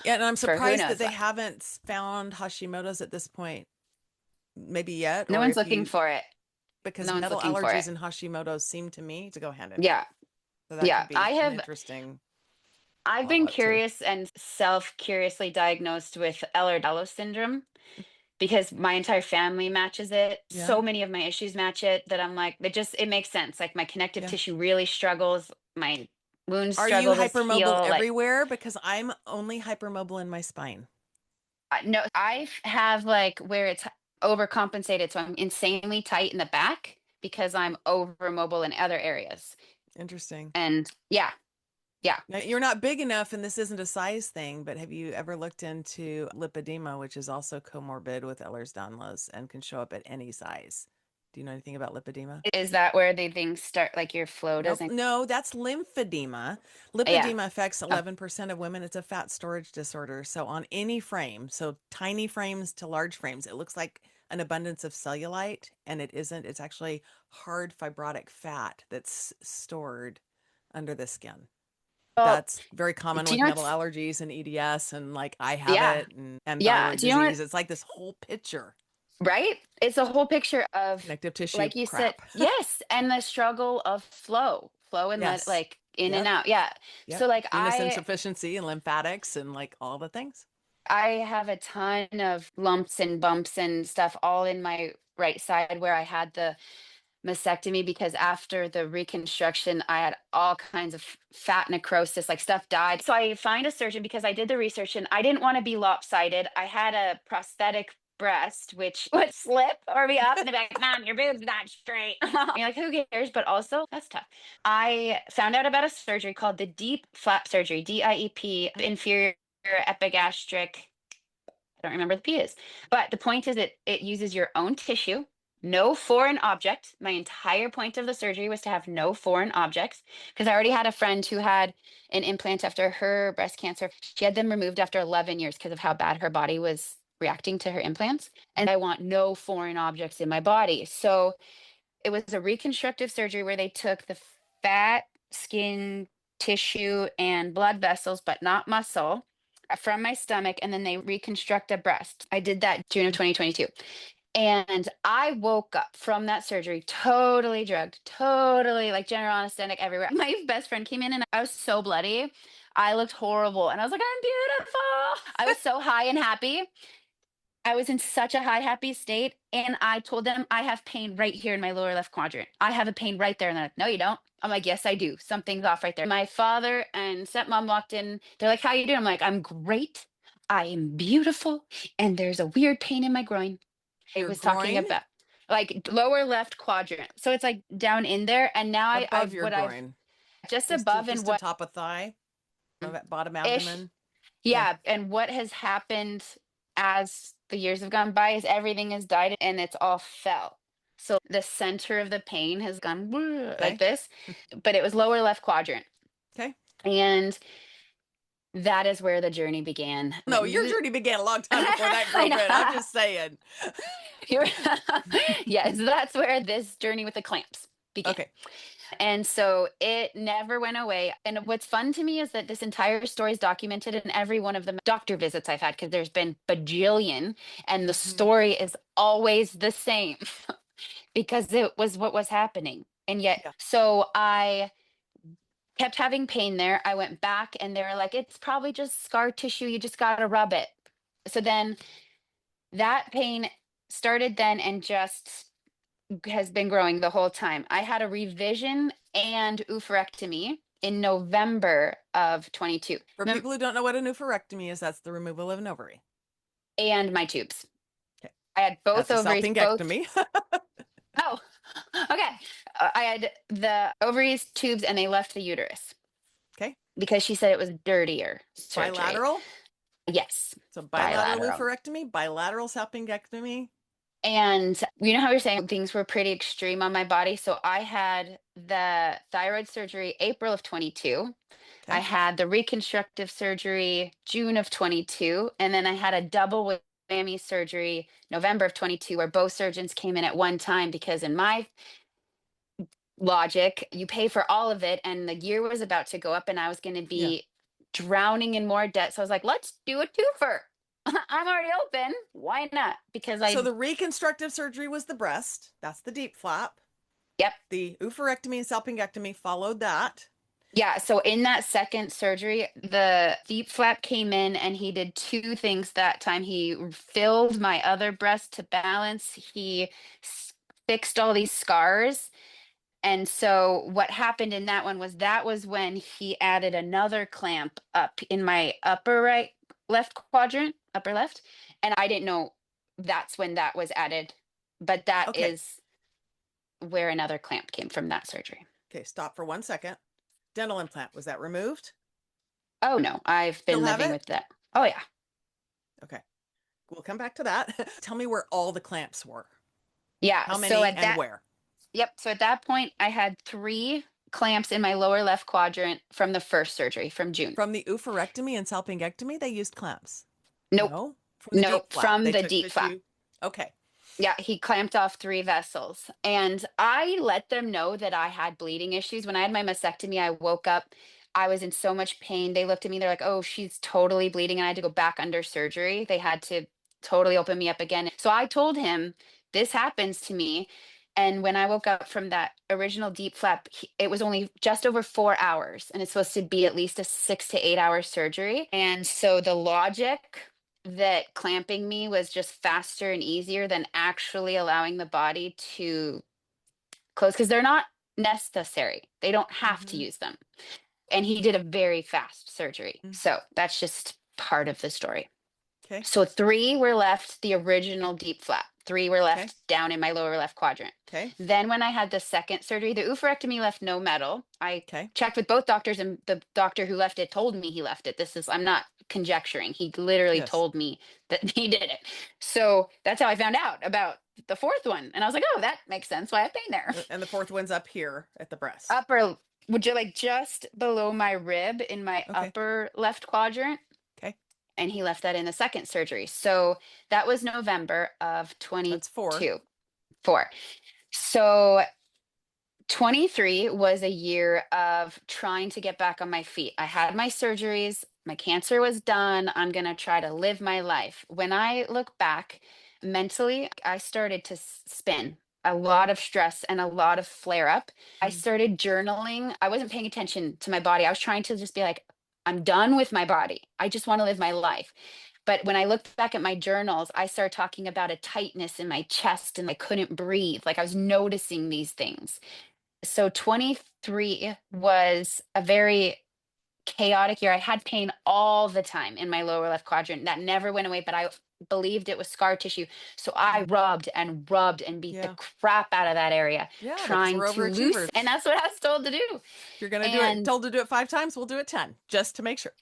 Yeah, and I'm For who surprised knows that they what. haven't found Hashimoto's at this point, maybe yet, No or one's if looking you, for it. because No one's metal looking for it. allergies and Hashimoto's seem to me to go hand in hand. Yeah. So that Yeah. could be an interesting I've been follow-up too. curious and self-curiously diagnosed with Ehlers-Danlos syndrome because my entire family matches it. Yeah. So many of my issues match it that I'm like, it makes sense. Like my connective Yeah. tissue really struggles. My wounds Are you struggle to hypermobile heal. Like, everywhere? Because I'm only hypermobile in my spine. no, I have like where it's overcompensated. So I'm insanely tight in the back because I'm over mobile in other areas. Interesting. And yeah. Now, you're not big enough, and this isn't a size thing, but have you ever looked into lipedema, which is also comorbid with Ehlers-Danlos and can show up at any size? Do you know anything about lipedema? Is that where the things start, like your flow Nope. doesn't? No, that's lymphedema. Yeah. Lipedema affects 11% of women. It's a fat storage disorder. So on any frame, so tiny frames to large frames, it looks like an abundance of cellulite, and it isn't. It's actually hard fibrotic fat that's stored under the skin. Well, That's very common do with you know metal allergies and EDS, and like I have Yeah. it, and Yeah. thyroid Do you know disease. what? It's like this whole picture. Right? It's a whole picture of, Connective tissue like you said, crap. yes, and the struggle of flow and Yes. like in and Yep. out. Yeah. Yep. So like Venous insufficiency and lymphatics and like all the things. I have a ton of lumps and bumps and stuff all in my right side where I had the mastectomy because after the reconstruction, I had all kinds of fat necrosis, like stuff died. So I find a surgeon because I did the research and I didn't want to be lopsided. I had a prosthetic breast, which would slip or be up, and they'd be like, "Mom, your boob's not straight." You're like, who cares? But also, that's tough. I found out about a surgery called the deep flap surgery, DIEP, inferior epigastric. I don't remember the P is. But the point is that it uses your own tissue, no foreign object. My entire point of the surgery was to have no foreign objects because I already had a friend who had an implant after her breast cancer. She had them removed after 11 years because of how bad her body was reacting to her implants. And I want no foreign objects in my body. So it was a reconstructive surgery where they took the fat, skin, tissue, and blood vessels, but not muscle, from my stomach, and then they reconstruct a breast. I did that June of 2022. And I woke up from that surgery totally drugged, totally like general anesthetic everywhere. My best friend came in and I was so bloody. I looked horrible. And I was like, I'm beautiful. I was so high and happy. I was in such a high, happy state. And I told them, I have pain right here in my lower left quadrant. I have a pain right there. And they're like, no, you don't. I'm like, yes, I do. Something's off right there. My father and stepmom walked in. They're like, how you doing? I'm like, I'm great. I am beautiful. And there's a weird pain in my groin. I Your was talking groin? about like lower left quadrant. So it's like down in there. And now Above your what I've groin. just Just, above and just what atop of thigh, bottom ish. abdomen. Okay. Yeah. And what has happened as the years have gone by is everything has died and it's all fell. So the center of the pain has gone like Okay. this, but it was lower left quadrant. Okay. And that is where the journey began. No, your journey began a long time before that, I girlfriend. I'm know. just saying. Yes, that's where this journey with the clamps began. Okay. And so it never went away. And what's fun to me is that this entire story is documented in every one of the doctor visits I've had because there's been bajillion, and the story is always the same because it was what was happening. And yet, Yeah. so I kept having pain there. I went back and they were like, it's probably just scar tissue. You just got to rub it. So then that pain started then and just has been growing the whole time. I had a revision and oophorectomy in November of 22. For people who don't know what an oophorectomy is, that's the removal of an ovary. And my tubes. Okay. I had both That's a ovaries. salpingectomy. Oh, okay. I had the ovaries, tubes, and they left the uterus. Okay. Because she said it was dirtier surgery. Bilateral? Yes. So bilateral oophorectomy, bilateral salpingectomy. And you know how you're saying things were pretty extreme on my body? So I had the thyroid surgery April of 22. Okay. I had the reconstructive surgery June of 22. And then I had a double whammy surgery November of 22, where both surgeons came in at one time because in my logic, you pay for all of it. And the year was about to go up and I was going to be drowning in more debt. So I was like, let's do a twofer. I'm already open. Why not? Because So the reconstructive surgery was the breast. That's the deep flap. Yep. The oophorectomy and salpingectomy followed that. Yeah. So in that second surgery, the deep flap came in and he did two things that time. He filled my other breast to balance. He fixed all these scars. And so what happened in that one was when he added another clamp up in my upper right, left quadrant, upper left. And I didn't know that's when that was added, but that is where another clamp came from that surgery. Okay, stop for 1 second. Dental implant, was that removed? Oh no, I've been living with that. Oh yeah. Okay, we'll come back to that. Tell me where all the clamps were. Yeah. How many and where? Yep. So at that point, I had 3 clamps in my lower left quadrant from the first surgery from June. From the oophorectomy and salpingectomy, they used clamps? Nope. No? From the deep flap. Okay. Yeah, he clamped off 3 vessels. And I let them know that I had bleeding issues. When I had my mastectomy, I woke up. I was in so much pain. They looked at me, they're like, oh, she's totally bleeding. And I had to go back under surgery. They had to totally open me up again. So I told him, this happens to me. And when I woke up from that original deep flap, it was only just over 4 hours. And it's supposed to be at least a 6 to 8 hour surgery. And so the logic that clamping me was just faster and easier than actually allowing the body to clothes because they're not necessary. They don't have to use them. And he did a very fast surgery. So that's just part of the story. Okay. So 3 were left the original deep flap. 3 were left down in my lower left quadrant. Okay. Then when I had the second surgery, the oophorectomy left no metal. I Okay. checked with both doctors, and the doctor who left it told me he left it. I'm not conjecturing. He literally Yes. told me that he did it. So that's how I found out about the fourth one. And I was like, oh, that makes sense why I have pain there. And the fourth one's up here at the breast. Would you like just below my rib in my upper left quadrant? Okay. And he left that in the second surgery. So that was November of 22. That's 4. 4. So 23 was a year of trying to get back on my feet. I had my surgeries, my cancer was done. I'm going to try to live my life. When I look back mentally, I started to spin. A lot of stress and a lot of flare up. I started journaling. I wasn't paying attention to my body. I was trying to just be like, I'm done with my body. I just want to live my life. But when I looked back at my journals, I started talking about a tightness in my chest and I couldn't breathe. Like I was noticing these things. So 23 was a very chaotic year. I had pain all the time in my lower left quadrant. That never went away, but I believed it was scar tissue. So I rubbed and beat the crap out of that area, trying to loosen. And that's what I was told to do. If you're going to told to do it 5 times, we'll do it 10, just to make sure.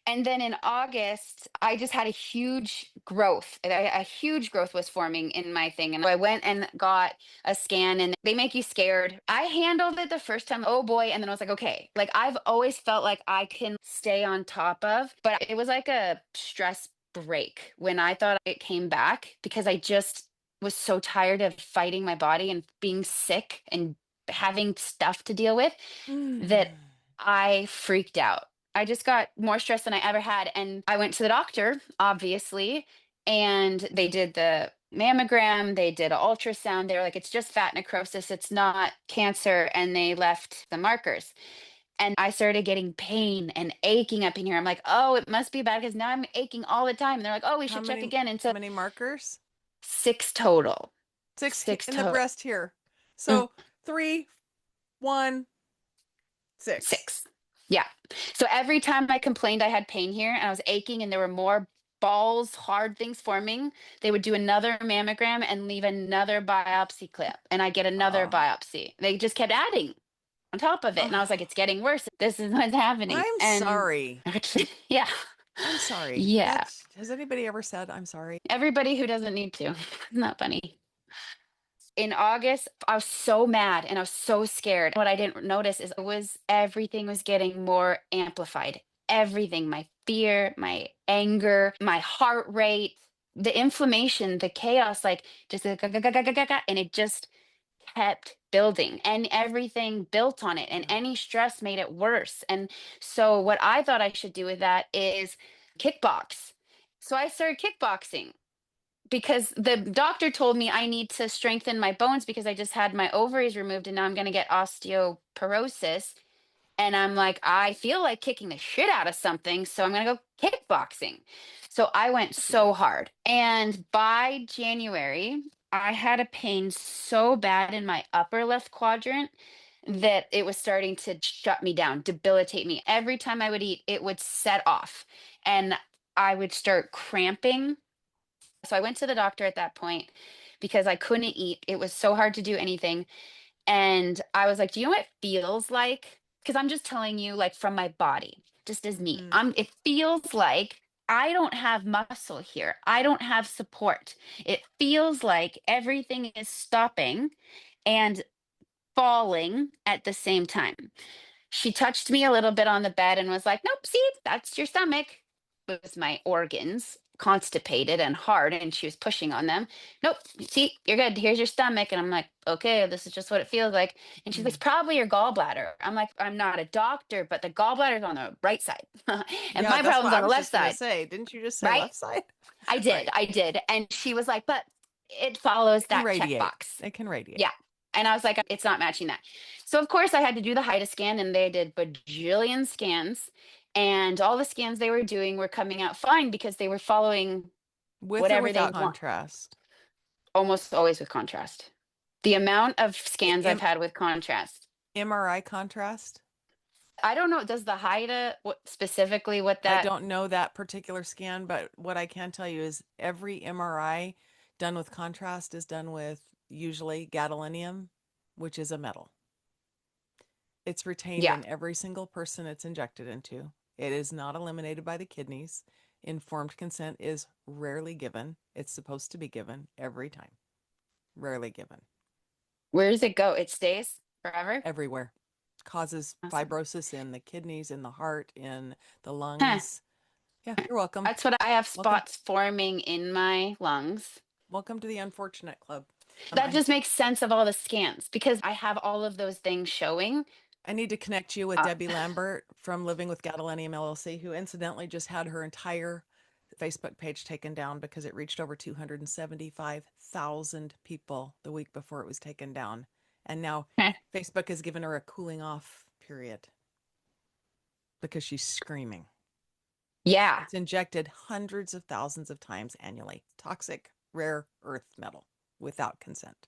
And then in August, I just had a huge growth. A huge growth was forming in my thing. And I went and got a scan and they make you scared. I handled it the first time. Oh boy. And then I was like, okay, like I've always felt like I can stay on top of, but it was like a stress break when I thought it came back because I just was so tired of fighting my body and being sick and having stuff to deal with that I freaked out. I just got more stress than I ever had. And I went to the doctor, obviously, and they did the mammogram, they did an ultrasound. They were like, it's just fat necrosis, it's not cancer. And they left the markers. And I started getting pain and aching up in here. I'm like, oh, it must be bad because now I'm aching all the time. And they're like, oh, we should check again. And so how many markers? 6 total. 6 in the breast here. So 3, 1, 6. 6. Yeah. So every time I complained I had pain here and I was aching and there were more balls, hard things forming, they would do another mammogram and leave another biopsy clip. And I get another biopsy. They just kept adding on top of it. And I was like, it's getting worse. This is what's happening. I'm sorry. Yeah. I'm sorry. Yeah. Has anybody ever said I'm sorry? Everybody who doesn't need to. Not funny. In August, I was so mad and I was so scared. What I didn't notice is everything was getting more amplified. Everything, my fear, my anger, my heart rate, the inflammation, the chaos, like just and it just kept building and everything built on it and any stress made it worse. And so what I thought I should do with that is kickbox. So I started kickboxing. Because the doctor told me I need to strengthen my bones because I just had my ovaries removed and now I'm going to get osteoporosis. And I'm like, I feel like kicking the shit out of something. So I'm going to go kickboxing. So I went so hard. And by January, I had a pain so bad in my upper left quadrant that it was starting to shut me down, debilitate me. Every time I would eat, it would set off and I would start cramping. So I went to the doctor at that point because I couldn't eat. It was so hard to do anything. And I was like, do you know what it feels like? Because I'm just telling you, like, from my body, just as me. It feels like I don't have muscle here. I don't have support. It feels like everything is stopping and falling at the same time. She touched me a little bit on the bed and was like, nope, see, that's your stomach. It was my organs, constipated and hard, and she was pushing on them. Nope, see, you're good. Here's your stomach. And I'm like, okay, this is just what it feels like. And she's like, it's probably your gallbladder. I'm like, I'm not a doctor, but the gallbladder's on the right side. And my problem's on the left side. Didn't you just say left side? I did. I did. And she was like, but it follows that checkbox. It can radiate. Yeah. And I was like, it's not matching that. So of course I had to do the HIDA scan and they did bajillion scans. And all the scans they were doing were coming out fine because they were following with whatever or without they contrast. Want. Almost always with contrast. The amount of scans I've had with contrast. MRI contrast? I don't know. Does the HIDA specifically what I that? don't know that particular scan, but what I can tell you is every MRI done with contrast is done with usually gadolinium, which is a metal. It's retained Yeah. in every single person it's injected into. It is not eliminated by the kidneys. Informed consent is rarely given. It's supposed to be given every time. Rarely given. Where does it go? It stays forever? Everywhere. Causes Awesome. fibrosis in the kidneys, in the heart, in the Huh. lungs. Yeah, you're welcome. That's what I have Welcome. spots forming in my lungs. Welcome to the unfortunate club. That just makes sense of all the scans because I have all of those things showing. I need to connect you with Debbie Lambert from Living with Gadolinium LLC, who incidentally just had her entire Facebook page taken down because it reached over 275,000 people the week before it was taken down. And now Facebook has given her a cooling off period because she's screaming. Yeah. It's injected hundreds of thousands of times annually. Toxic, rare earth metal without consent.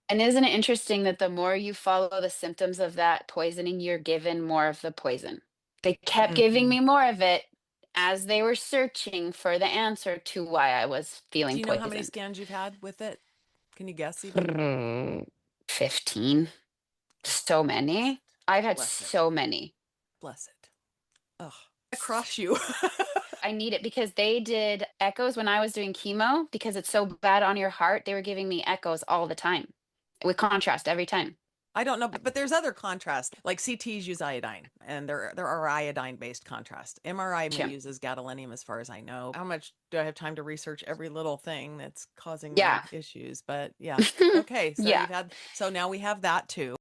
And isn't it interesting that the more you follow the symptoms of that poisoning, you're given more of the poison? They kept giving me more of it as they were searching for the answer to why I was feeling Do you know poisoned. how many scans you've had with it? Can you guess even? 15. So many. I've had Bless it. so many. Bless it. Ugh. Across you. I need it because they did echoes when I was doing chemo because it's so bad on your heart. They were giving me echoes all the time with contrast every time. I don't know, but there's other contrast. Like CTs use iodine, and there are iodine-based contrast. MRI Sure. uses gadolinium, as far as I know. How much do I have time to research every little thing that's causing Yeah. my issues? But yeah, okay. So Yeah. so now we have that too.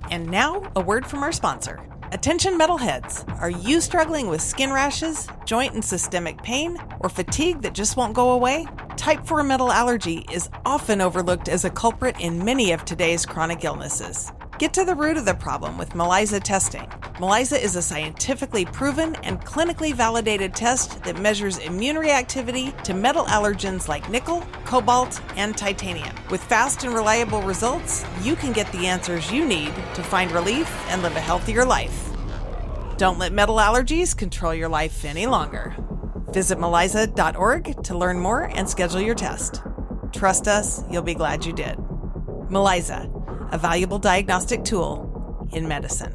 And now a word from our sponsor. Attention metalheads, are you struggling with skin rashes, joint and systemic pain, or fatigue that just won't go away? Type 4 metal allergy is often overlooked as a culprit in many of today's chronic illnesses. Get to the root of the problem with ELISA testing. ELISA is a scientifically proven and clinically validated test that measures immune reactivity to metal allergens like nickel, cobalt, and titanium. With fast and reliable results, you can get the answers you need to find relief and live a healthier life. Don't let metal allergies control your life any longer. Visit melisa.org to learn more and schedule your test. Trust us, you'll be glad you did. ELISA, a valuable diagnostic tool in medicine.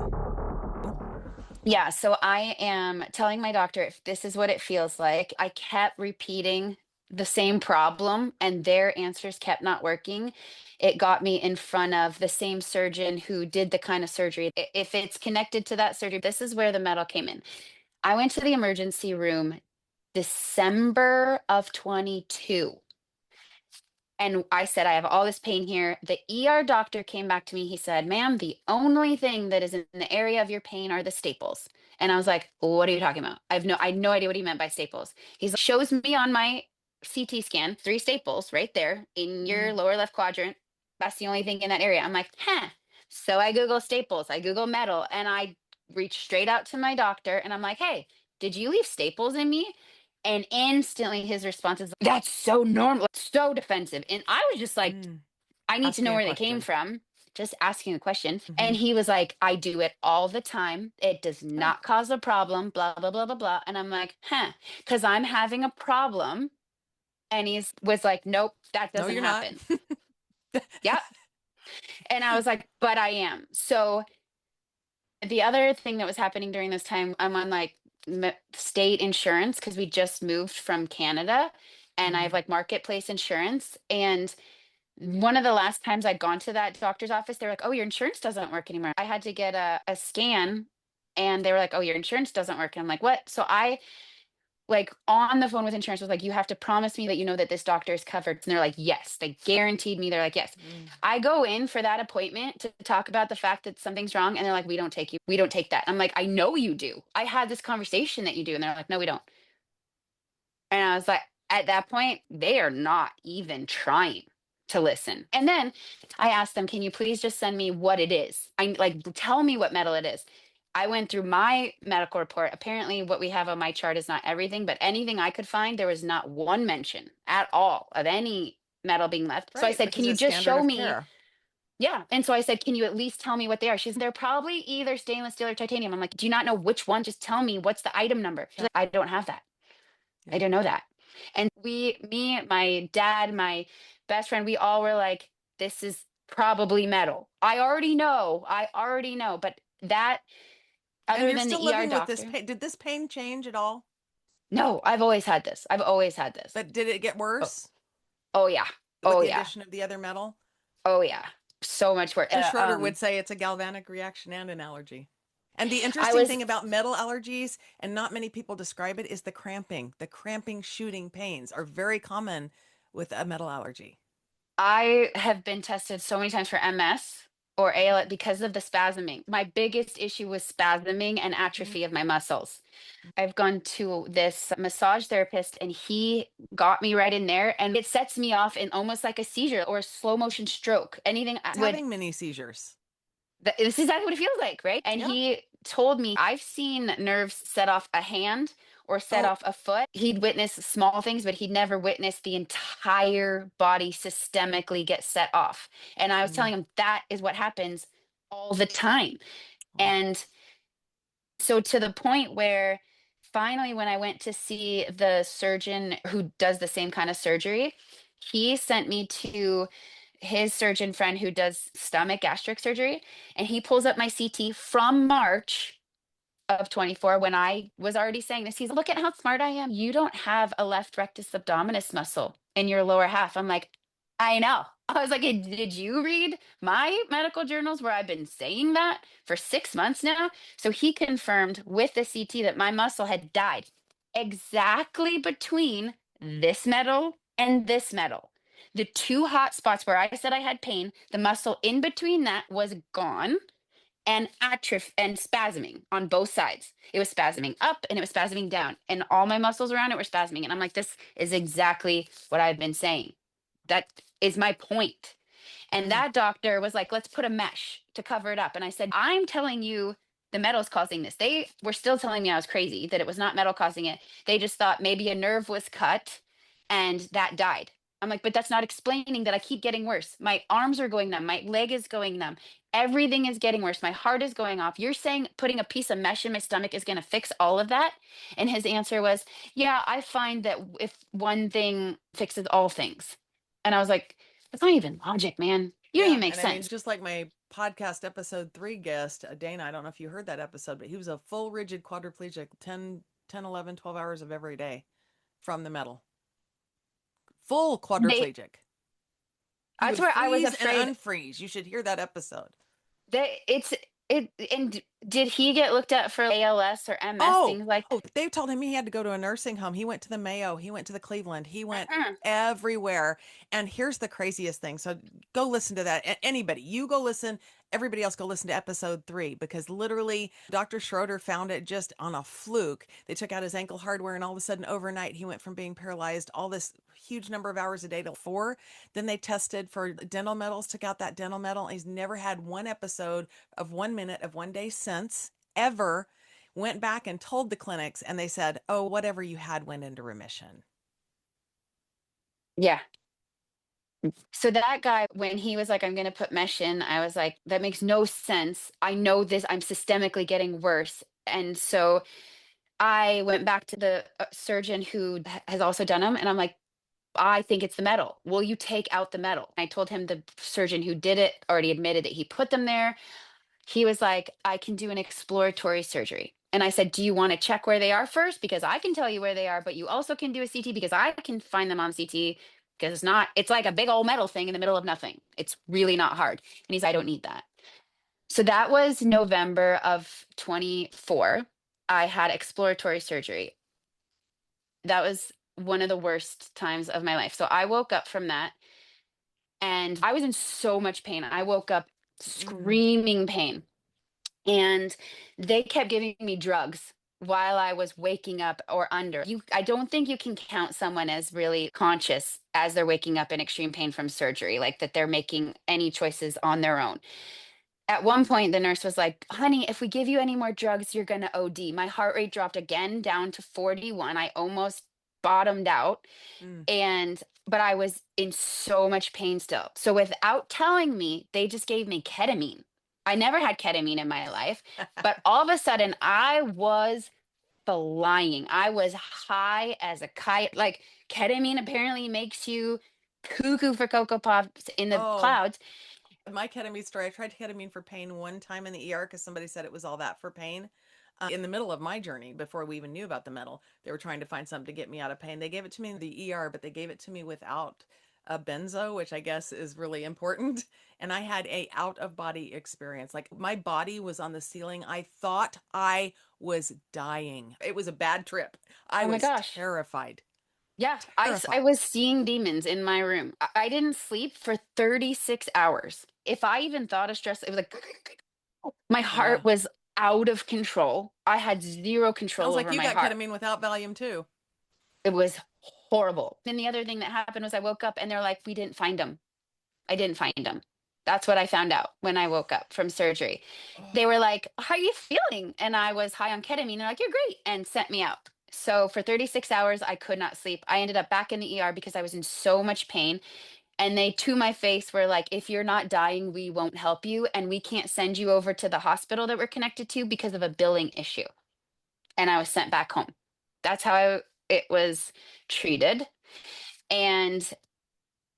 Yeah, so I am telling my doctor if this is what it feels like. I kept repeating the same problem and their answers kept not working. It got me in front of the same surgeon who did the kind of surgery. If it's connected to that surgery, this is where the metal came in. I went to the emergency room December of 22. And I said, I have all this pain here. The ER doctor came back to me. He said, ma'am, the only thing that is in the area of your pain are the staples. And I was like, what are you talking about? I had no idea what he meant by staples. He's like, shows me on my CT scan, 3 staples right there in your lower left quadrant. That's the only thing in that area. I'm like, huh. So I Google staples, I Google metal, and I reach straight out to my doctor and I'm like, hey, did you leave staples in me? And instantly his response is, that's so normal, so defensive. And I was just like, I need to know where they came from. Just asking a question. And he was like, I do it all the time. It does not cause a problem, blah, blah, blah, blah, blah. And I'm like, huh, because I'm having a problem. And he was like, nope, that No, doesn't you're happen. not. Yep. And I was like, but I am. So the other thing that was happening during this time, I'm on like state insurance because we just moved from Canada and I have like marketplace insurance. And one of the last times I'd gone to that doctor's office, they were like, oh, your insurance doesn't work anymore. I had to get a scan and they were like, oh, your insurance doesn't work. And I'm like, what? So I like on the phone with insurance was like, you have to promise me that you know that this doctor is covered. And they're like, yes, they guaranteed me. They're like, yes. I go in for that appointment to talk about the fact that something's wrong. And they're like, we don't take that. I'm like, I know you do. I had this conversation that you do. And they're like, no, we don't. And I was like, at that point, they are not even trying to listen. And then I asked them, can you please just send me what it is? I like, tell me what metal it is. I went through my medical report. Apparently what we have on my chart is not everything, but anything I could find, there was not one mention at all of any metal being left. So I Right, said, can because you it's just standard show of me? care. Yeah. And so I said, can you at least tell me what they are? She's, they're probably either stainless steel or titanium. I'm like, do you not know which one? Just tell me what's the item number. She's Yeah. like, I don't have that. I Yeah. don't know that. And me, my dad, my best friend, we all were like, this is probably metal. I already know. But that, And other you're than still the ER living with this doctor, pain. Did this pain change at all? no, I've always had this. I've always had this. But did it get Oh, worse oh yeah. with Oh the yeah. addition of the other metal? Oh yeah. So much worse. Dr. Schroeder would say it's a galvanic reaction and an allergy. And the I interesting was thing about metal allergies, and not many people describe it, is the cramping. The cramping, shooting pains are very common with a metal allergy. I have been tested so many times for MS or ALS because of the spasming. My biggest issue was spasming and Mhm. atrophy of my muscles. I've gone to this massage therapist and he got me right in there, and it sets me off in almost like a seizure or a slow motion stroke. Anything I It's would, having mini seizures. this is exactly what it feels like, right? And Yeah. he told me I've seen nerves set off a hand or set Oh, off a foot. He'd witness small things, but he'd never witnessed the entire body systemically get set off. And I was mm, telling him that is what happens all the time. oh, And so to the point where finally, when I went to see the surgeon who does the same kind of surgery, he sent me to his surgeon friend who does stomach gastric surgery, and he pulls up my CT from March of 24 when I was already saying this. He's, look at how smart I am. You don't have a left rectus abdominis muscle in your lower half. I'm like, I know. I was like, did you read my medical journals where I've been saying that for 6 months now? So he confirmed with the CT that my muscle had died exactly between this metal and this metal. The two hot spots where I said I had pain, the muscle in between that was gone and atrophy and spasming on both sides. It was spasming up and it was spasming down, and all my muscles around it were spasming. And I'm like, this is exactly what I've been saying. That is my point. And mm, that doctor was like, let's put a mesh to cover it up. And I said, I'm telling you the metal's causing this. They were still telling me I was crazy, that it was not metal causing it. They just thought maybe a nerve was cut and that died. I'm like, but that's not explaining that I keep getting worse. My arms are going numb. My leg is going numb. Everything is getting worse. My heart is going off. You're saying putting a piece of mesh in my stomach is going to fix all of that? And his answer was, yeah, I find that if one thing fixes all things. And I was like, that's not even logic, man. You don't yeah. even make And I mean, sense. just like my podcast episode 3 guest, Dana, I don't know if you heard that episode, but he was a full rigid quadriplegic, 11, 12 hours of every day from the metal. Full They quadriplegic. He that's would where I was freeze and afraid. unfreeze. You should hear that episode. They it's it and did he get looked at for ALS or MS, Oh, things like oh, they told him he had to go to a nursing home. He went to the Mayo. He went to the Cleveland. He went that? everywhere. And here's the craziest thing. So go listen to that. Anybody, you go listen. Everybody else go listen to episode 3, because literally Dr. Schroeder found it just on a fluke. They took out his ankle hardware, and all of a sudden overnight he went from being paralyzed all this huge number of hours a day to 4. Then they tested for dental metals, took out that dental metal. And he's never had one episode of 1 minute of one day since, ever. Went back and told the clinics, and they said, oh, whatever you had went into remission. Yeah. So that guy, when he was like, I'm going to put mesh in, I was like, that makes no sense. I know this, I'm systemically getting worse. And so I went back to the surgeon who has also done them. And I'm like, I think it's the metal. Will you take out the metal? I told him the surgeon who did it already admitted that he put them there. He was like, I can do an exploratory surgery. And I said, do you want to check where they are first? Because I can tell you where they are, but you also can do a CT because I can find them on CT, because it's like a big old metal thing in the middle of nothing. It's really not hard. And he's, I don't need that. So that was November of 24. I had exploratory surgery. That was one of the worst times of my life. So I woke up from that and I was in so much pain. I woke up Mm. screaming pain. And they kept giving me drugs while I was waking up or under. I don't think you can count someone as really conscious as they're waking up in extreme pain from surgery, like that they're making any choices on their own. At one point, the nurse was like, honey, if we give you any more drugs, you're going to OD. My heart rate dropped again down to 41. I almost bottomed out. Mm. But I was in so much pain still. So without telling me, they just gave me ketamine. I never had ketamine in my life, but all of a sudden I was flying. I was high as a kite. Like, ketamine apparently makes you cuckoo for Cocoa Pops in the Oh, clouds. my ketamine story. I tried ketamine for pain one time in the ER because somebody said it was all that for pain. In the middle of my journey, before we even knew about the metal, they were trying to find something to get me out of pain. They gave it to me in the ER, but they gave it to me without a benzo, which I guess is really important. And I had a out of body experience. Like, my body was on the ceiling. I thought I was dying. It was a bad trip. I Oh my was gosh. terrified. Yeah, I Terrified. was seeing demons in my room. I didn't sleep for 36 hours. If I even thought of stress, it was like my Yeah. heart was out of control. I had zero control Sounds like over you my got heart. ketamine without Valium too. It was horrible. Then the other thing that happened was I woke up and they're like, we didn't find him. I didn't find him. That's what I found out when I woke up from surgery. They were like, how are you feeling? And I was high on ketamine. They're like, you're great. And sent me out. So for 36 hours, I could not sleep. I ended up back in the ER because I was in so much pain. And they, to my face, were like, if you're not dying, we won't help you. And we can't send you over to the hospital that we're connected to because of a billing issue. And I was sent back home. That's how it was treated. And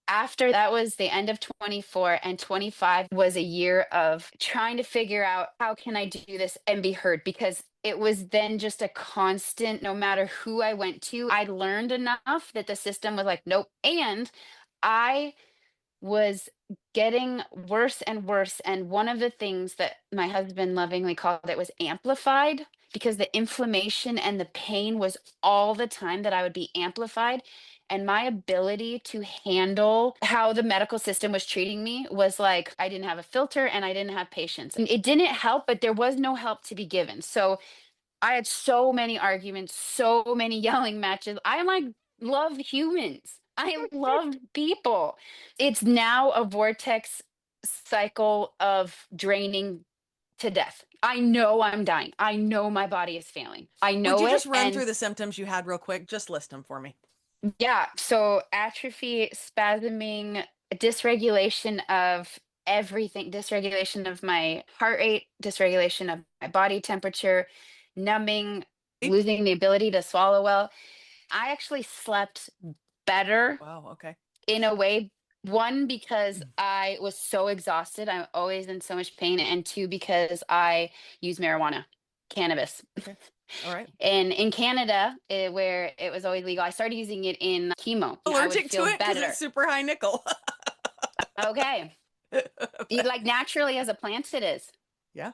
after that was the end of 24, and 25 was a year of trying to figure out, how can I do this and be heard? Because it was then just a constant, no matter who I went to, I learned enough that the system was like, nope. And I was getting worse and worse. And one of the things that my husband lovingly called it was amplified, because the inflammation and the pain was all the time, that I would be amplified. And my ability to handle how the medical system was treating me was like, I didn't have a filter and I didn't have patience. And it didn't help, but there was no help to be given. So I had so many arguments, so many yelling matches. I like love humans. I love people. It's now a vortex cycle of draining to death. I know I'm dying. I know my body is failing. I Would know you it. just run And through the symptoms you had real quick? Just list them for me. yeah, so atrophy, spasming, dysregulation of everything, dysregulation of my heart rate, dysregulation of my body temperature, numbing, Sleep? losing the ability to swallow well. I actually slept better Wow. Okay. in a way. One, because I was so exhausted, I'm always in so much pain. And two, because I use marijuana, cannabis. Okay. All right. And in Canada, where it was always legal, I started using it in chemo. I would Allergic to feel it because better. it's super high nickel. Okay. Like, naturally as a plant it is. Yeah,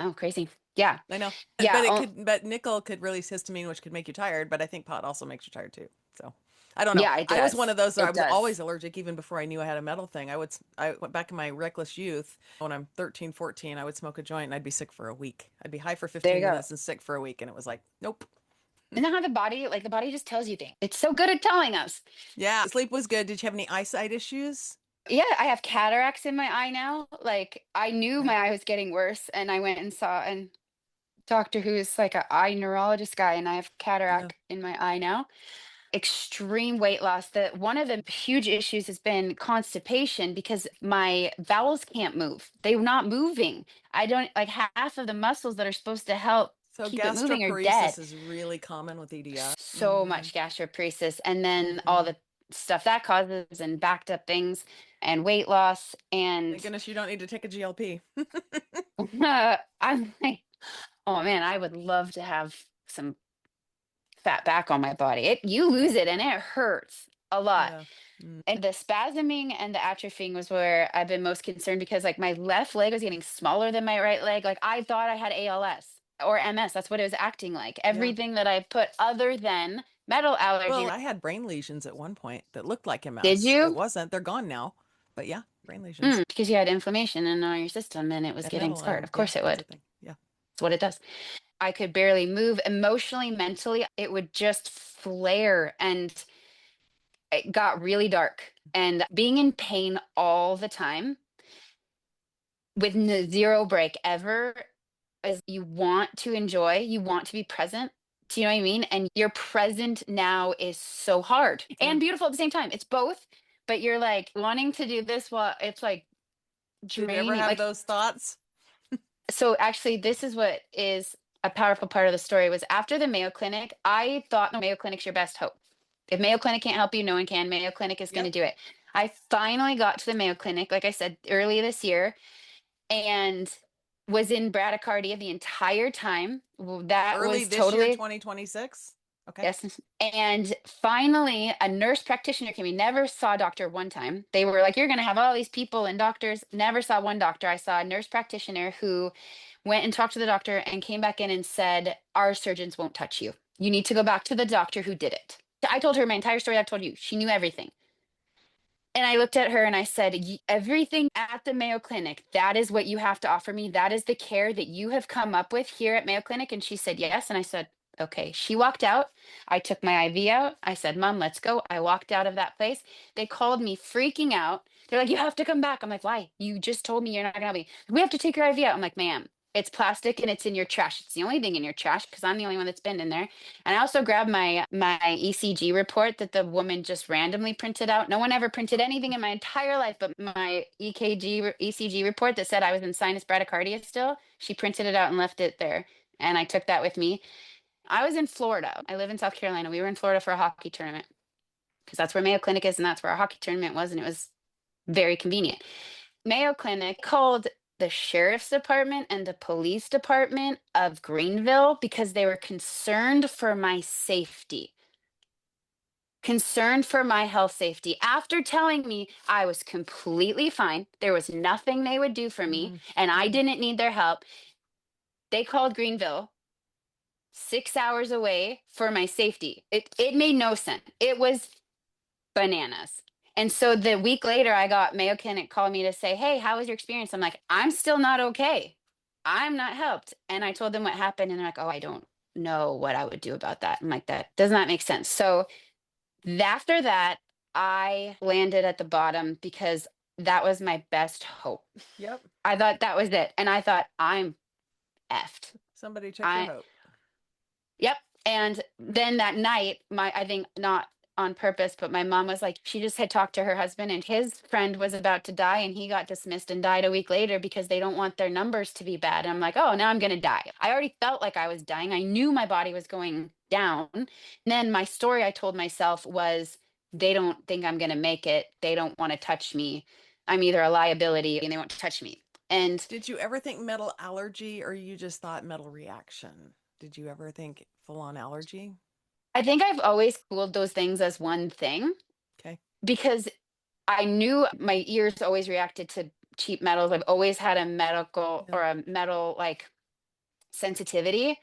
Oh, crazy. Yeah. I know. Yeah. But it could, but nickel could release histamine, which could make you tired. But I think pot also makes you tired too. So I don't know. Yeah, it I was one does. of those that I It was does. always allergic even before I knew I had a metal thing. I went back in my reckless youth when I'm 13, 14, I would smoke a joint and I'd be sick for a week. I'd be high for There you 15 go. minutes and sick for a week. And it was like, nope. Isn't that how the body, like, the body just tells you things? It's so good at telling us. Yeah. Sleep was good. Did you have any eyesight issues? Yeah, I have cataracts in my eye now. Like, I knew Okay. my eye was getting worse, and I went and saw a doctor who's like a eye neurologist guy, and I have Yeah. cataract in my eye now. Extreme weight loss. That one of the huge issues has been constipation, because my bowels can't move. They're not moving. I don't, like, half of the muscles that are supposed to help So keep it moving are dead. gastroparesis is really common with EDI. So Mm-hmm. much gastroparesis, and then all Mm-hmm. the stuff that causes, and backed up things, and weight loss. Thank And goodness you don't need to take a GLP. I'm like, oh man, I would love to have some fat back on my body. You Yeah. lose it and it hurts a lot. Yeah. Mm. And the spasming and the atrophying was where I've been most concerned, because like my left leg was getting smaller than my right leg. Like, I thought I had ALS or MS. That's what it was acting like. Yeah. Everything that I put other than metal allergy. Well, I had brain lesions at one point that looked like Did MS. It you? wasn't. They're gone now. But yeah, brain lesions Because you had inflammation in all your system and it was and getting metal scarred. iron. Of Yeah, course it would. everything. Yeah. That's what it does. I could barely move emotionally, mentally. It would just flare, and it got really dark. And being in pain all the time with zero break ever, is, you want to enjoy, you want to be present, Do you know what I mean? And your present now is so hard and beautiful at the same time. It's both, but you're like wanting to do this while it's like Did you ever draining. have Like, those thoughts? so actually, this is what is a powerful part of the story was after the Mayo Clinic, I thought the Mayo Clinic's your best hope. If Mayo Clinic can't help you, no one can. Mayo Clinic is going to Yep. do it. I finally got to the Mayo Clinic, like I said, early this year, and was in bradycardia the entire time. That Early was this year, totally 2026. Okay. yes. And finally, a nurse practitioner came. We never saw a doctor one time. They were like, "You're going to have all these people and doctors." Never saw one doctor. I saw a nurse practitioner who went and talked to the doctor and came back in and said, "Our surgeons won't touch you. You need to go back to the doctor who did it." I told her my entire story. I've told you. She knew everything. And I looked at her and I said, Everything at the Mayo Clinic, that is what you have to offer me. That is the care that you have come up with here at Mayo Clinic." And she said, "Yes." And I said, "Okay." She walked out. I took my IV out. I said, "Mom, let's go." I walked out of that place. They called me freaking out. They're like, "You have to come back." I'm like, "Why? You just told me you're not going to help me." "We have to take your IV out." I'm like, "Ma'am, it's plastic and it's in your trash. It's the only thing in your trash because I'm the only one that's been in there." And I also grabbed my ECG report that the woman just randomly printed out. No one ever printed anything in my entire life, but my ECG report that said I was in sinus bradycardia still. She printed it out and left it there, and I took that with me. I was in Florida. I live in South Carolina. We were in Florida for a hockey tournament because that's where Mayo Clinic is, and that's where our hockey tournament was, and it was very convenient. Mayo Clinic called the sheriff's department and the police department of Greenville because they were concerned for my safety, concerned for my health safety. After telling me I was completely fine, there was nothing they would do for me, and I didn't need their help, they called Greenville 6 hours away for my safety. It made no sense. It was bananas. And so the week later, I got Mayo Clinic calling me to say, "Hey, how was your experience?" I'm like, "I'm still not okay. I'm not helped." And I told them what happened, and they're like, "Oh, I don't know what I would do about that." I'm like, "That does not make sense." So after that, I landed at the bottom because that was my best hope. Yep. I thought that was it. And I thought, I'm effed. Somebody took your hope. Yep. And then that night, I think not on purpose, but my mom was like, she just had talked to her husband and his friend was about to die and he got dismissed and died a week later because they don't want their numbers to be bad. And I'm like, oh, now I'm going to die. I already felt like I was dying. I knew my body was going down. And then my story I told myself was, they don't think I'm going to make it. They don't want to touch me. I'm either a liability and they won't touch me. And did you ever think metal allergy or you just thought metal reaction? Did you ever think full on allergy? I think I've always cooled those things as one thing. Okay. Because I knew my ears always reacted to cheap metals. I've always had a medical or a metal like sensitivity.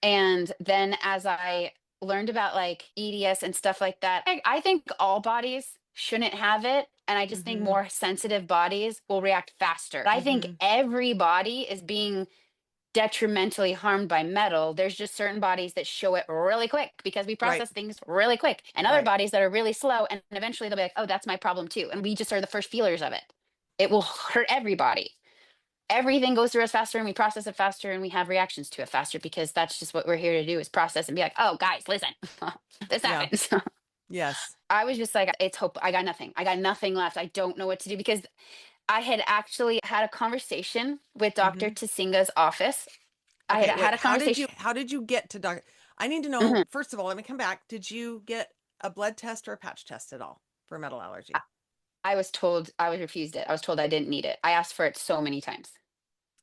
And then as I learned about like EDS and stuff like that, I think all bodies shouldn't have it. And I just think more sensitive bodies will react faster. I think every body is being detrimentally harmed by metal. There's just certain bodies that show it really quick because we process things really quick, and other bodies that are really slow, and eventually they'll be like, "Oh, that's my problem too." And we just are the first feelers of it. It will hurt everybody. Everything goes through us faster and we process it faster and we have reactions to it faster because that's just what we're here to do, is process and be like, "Oh guys, listen, this happens." Yes. I was just like, it's hope. I got nothing. I got nothing left. I don't know what to do because I had actually had a conversation with Dr. Tasinga's office. I had had a conversation. How did you get to Dr.? I need to know, first of all, let me come back. Did you get a blood test or a patch test at all for metal allergy? I was told, I was refused it. I was told I didn't need it. I asked for it so many times.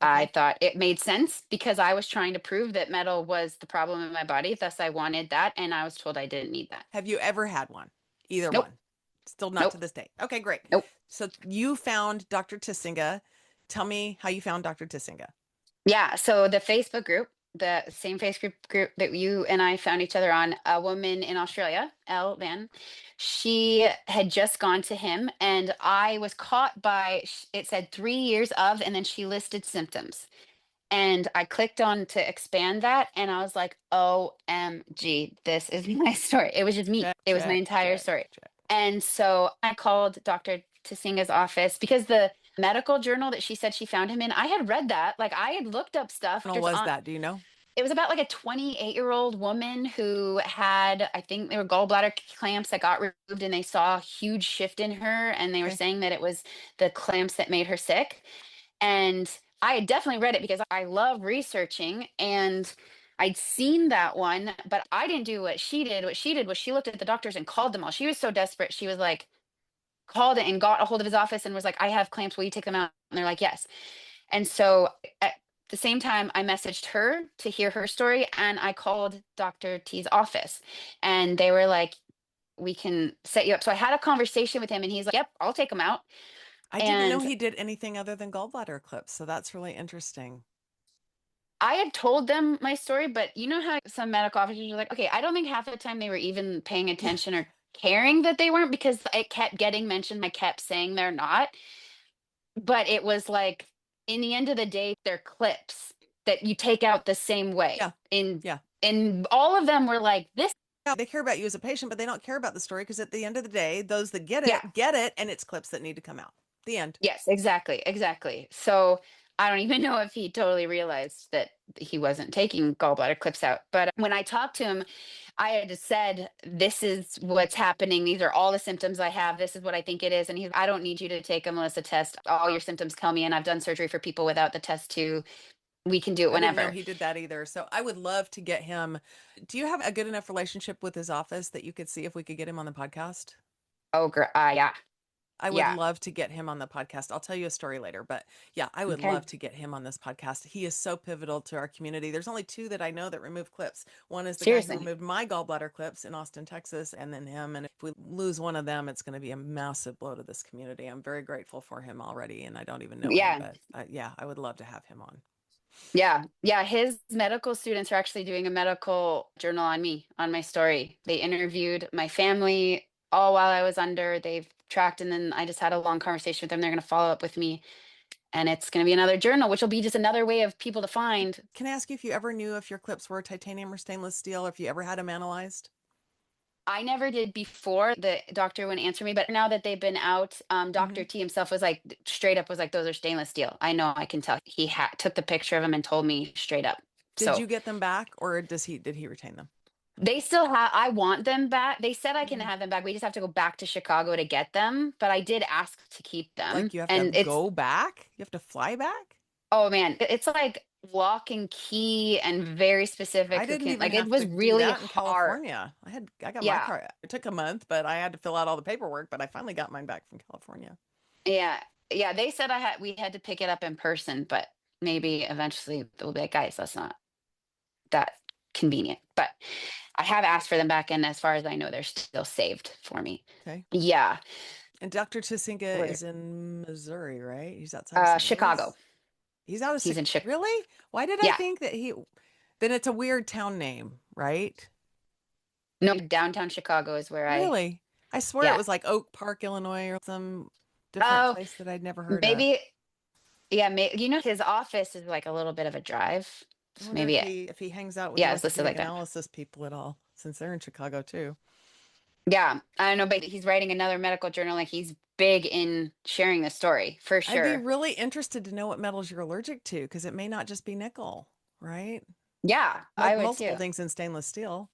I thought it made sense because I was trying to prove that metal was the problem in my body. Thus, I wanted that. And I was told I didn't need that. Have you ever had one? Either Nope. one? Still not to this day. Okay, great. Nope. So you found Dr. Tasinga. Tell me how you found Dr. Tasinga. Yeah. So the Facebook group, the same Facebook group that you and I found each other on, a woman in Australia, Elle Van, she had just gone to him and I was caught by, it said 3 years of, and then she listed symptoms. And I clicked on to expand that and I was like, OMG, this is my story. It was just me. It was my entire story. And so I called Dr. Tasinga's office because the medical journal that she said she found him in, I had read that. Like I had looked up stuff. What was that? Do you know? It was about like a 28-year-old woman who had, I think they were gallbladder clamps that got removed, and they saw a huge shift in her, and they were Okay. saying that it was the clamps that made her sick. And I had definitely read it because I love researching, and I'd seen that one, but I didn't do what she did. What she did was she looked at the doctors and called them all. She was so desperate. She was like, called it and got a hold of his office and was like, I have clamps. Will you take them out? And they're like, yes. And so at the same time, I messaged her to hear her story, and I called Dr. T's office, and they were like, we can set you up. So I had a conversation with him, and he's like, yep, I'll take them out. I didn't know And he did anything other than gallbladder clips, so that's really interesting. I had told them my story, but you know how some medical officers are like, okay, I don't think half the time they were even paying Yeah. attention or caring that they weren't, because it kept getting mentioned. I kept saying they're not. But it was like, in the end of the day, they're clips that you take out the same way. Yeah. Yeah. And all of them were like, this. Yeah, they care about you as a patient, but they don't care about the story, because at the end of the day, those that Yeah. get it, and it's clips that need to come out. The end. Yes, exactly. Exactly. So I don't even know if he totally realized that he wasn't taking gallbladder clips out. But when I talked to him, I had just said, this is what's happening. These are all the symptoms I have. This is what I think it is. And he's, I don't need you to take a Melissa test. All your symptoms tell me, and I've done surgery for people without the test too. We can do it I didn't know whenever. he did that either. So I would love to get him. Do you have a good enough relationship with his office that you could see if we could get him on the podcast? Oh, yeah. I would Yeah. love to get him on the podcast. I'll tell you a story later, but yeah, I would Okay. love to get him on this podcast. He is so pivotal to our community. There's only two that I know that remove clips. One is the guy who Seriously. removed my gallbladder clips in Austin, Texas, and then him. And if we lose one of them, it's going to be a massive blow to this community. I'm very grateful for him already, and I don't even know him, Yeah. but yeah, I would love to have him on. Yeah. Yeah. His medical students are actually doing a medical journal on me, on my story. They interviewed my family all while I was under. They've tracked, and then I just had a long conversation with them. They're going to follow up with me, and it's going to be another journal, which will be just another way of people to find. Can I ask you if you ever knew if your clips were titanium or stainless steel, or if you ever had them analyzed? I never did before. The doctor wouldn't answer me, but now that they've been out, Dr. T himself was like, straight up was like, those are stainless steel. I know, I can tell. He took the picture of them and told me straight up. Did So you get them back, or did he retain them? they still have, I want them back. They said I can have them back. We just have to go back to Chicago to get them, but I did ask to keep them. Like, you have to And it's, go back? You have to fly back? oh man, it's like lock and key and very specific. I didn't even Like, it have was to do really that in hard. California. I got my Yeah. car. It took a month, but I had to fill out all the paperwork, but I finally got mine back from California. Yeah. Yeah. They said we had to pick it up in person, but maybe eventually they'll be like, guys, that's not that convenient. But I have asked for them back, and as far as I know, they're still saved for me. Okay. Yeah. And Dr. Tsinga Where? is in Missouri, right? He's outside of St. Chicago. Louis? He's out of He's in Chicago. Really? Why did I Yeah. think that then it's a weird town name, right? No, downtown Chicago is where Really? I swear Yeah. it was like Oak Park, Illinois, or some different place that I'd never heard of. maybe, yeah, you know, his office is like a little bit of a drive. I So wonder maybe, if he hangs out with yeah, the it's listed like orthopedic that. analysis people at all, since they're in Chicago too. Yeah, I don't know, but he's writing another medical journal. Like, he's big in sharing the story for I'd sure. be really interested to know what metals you're allergic to, because it may not just be nickel, right? Yeah, Like I would multiple too. things in stainless steel.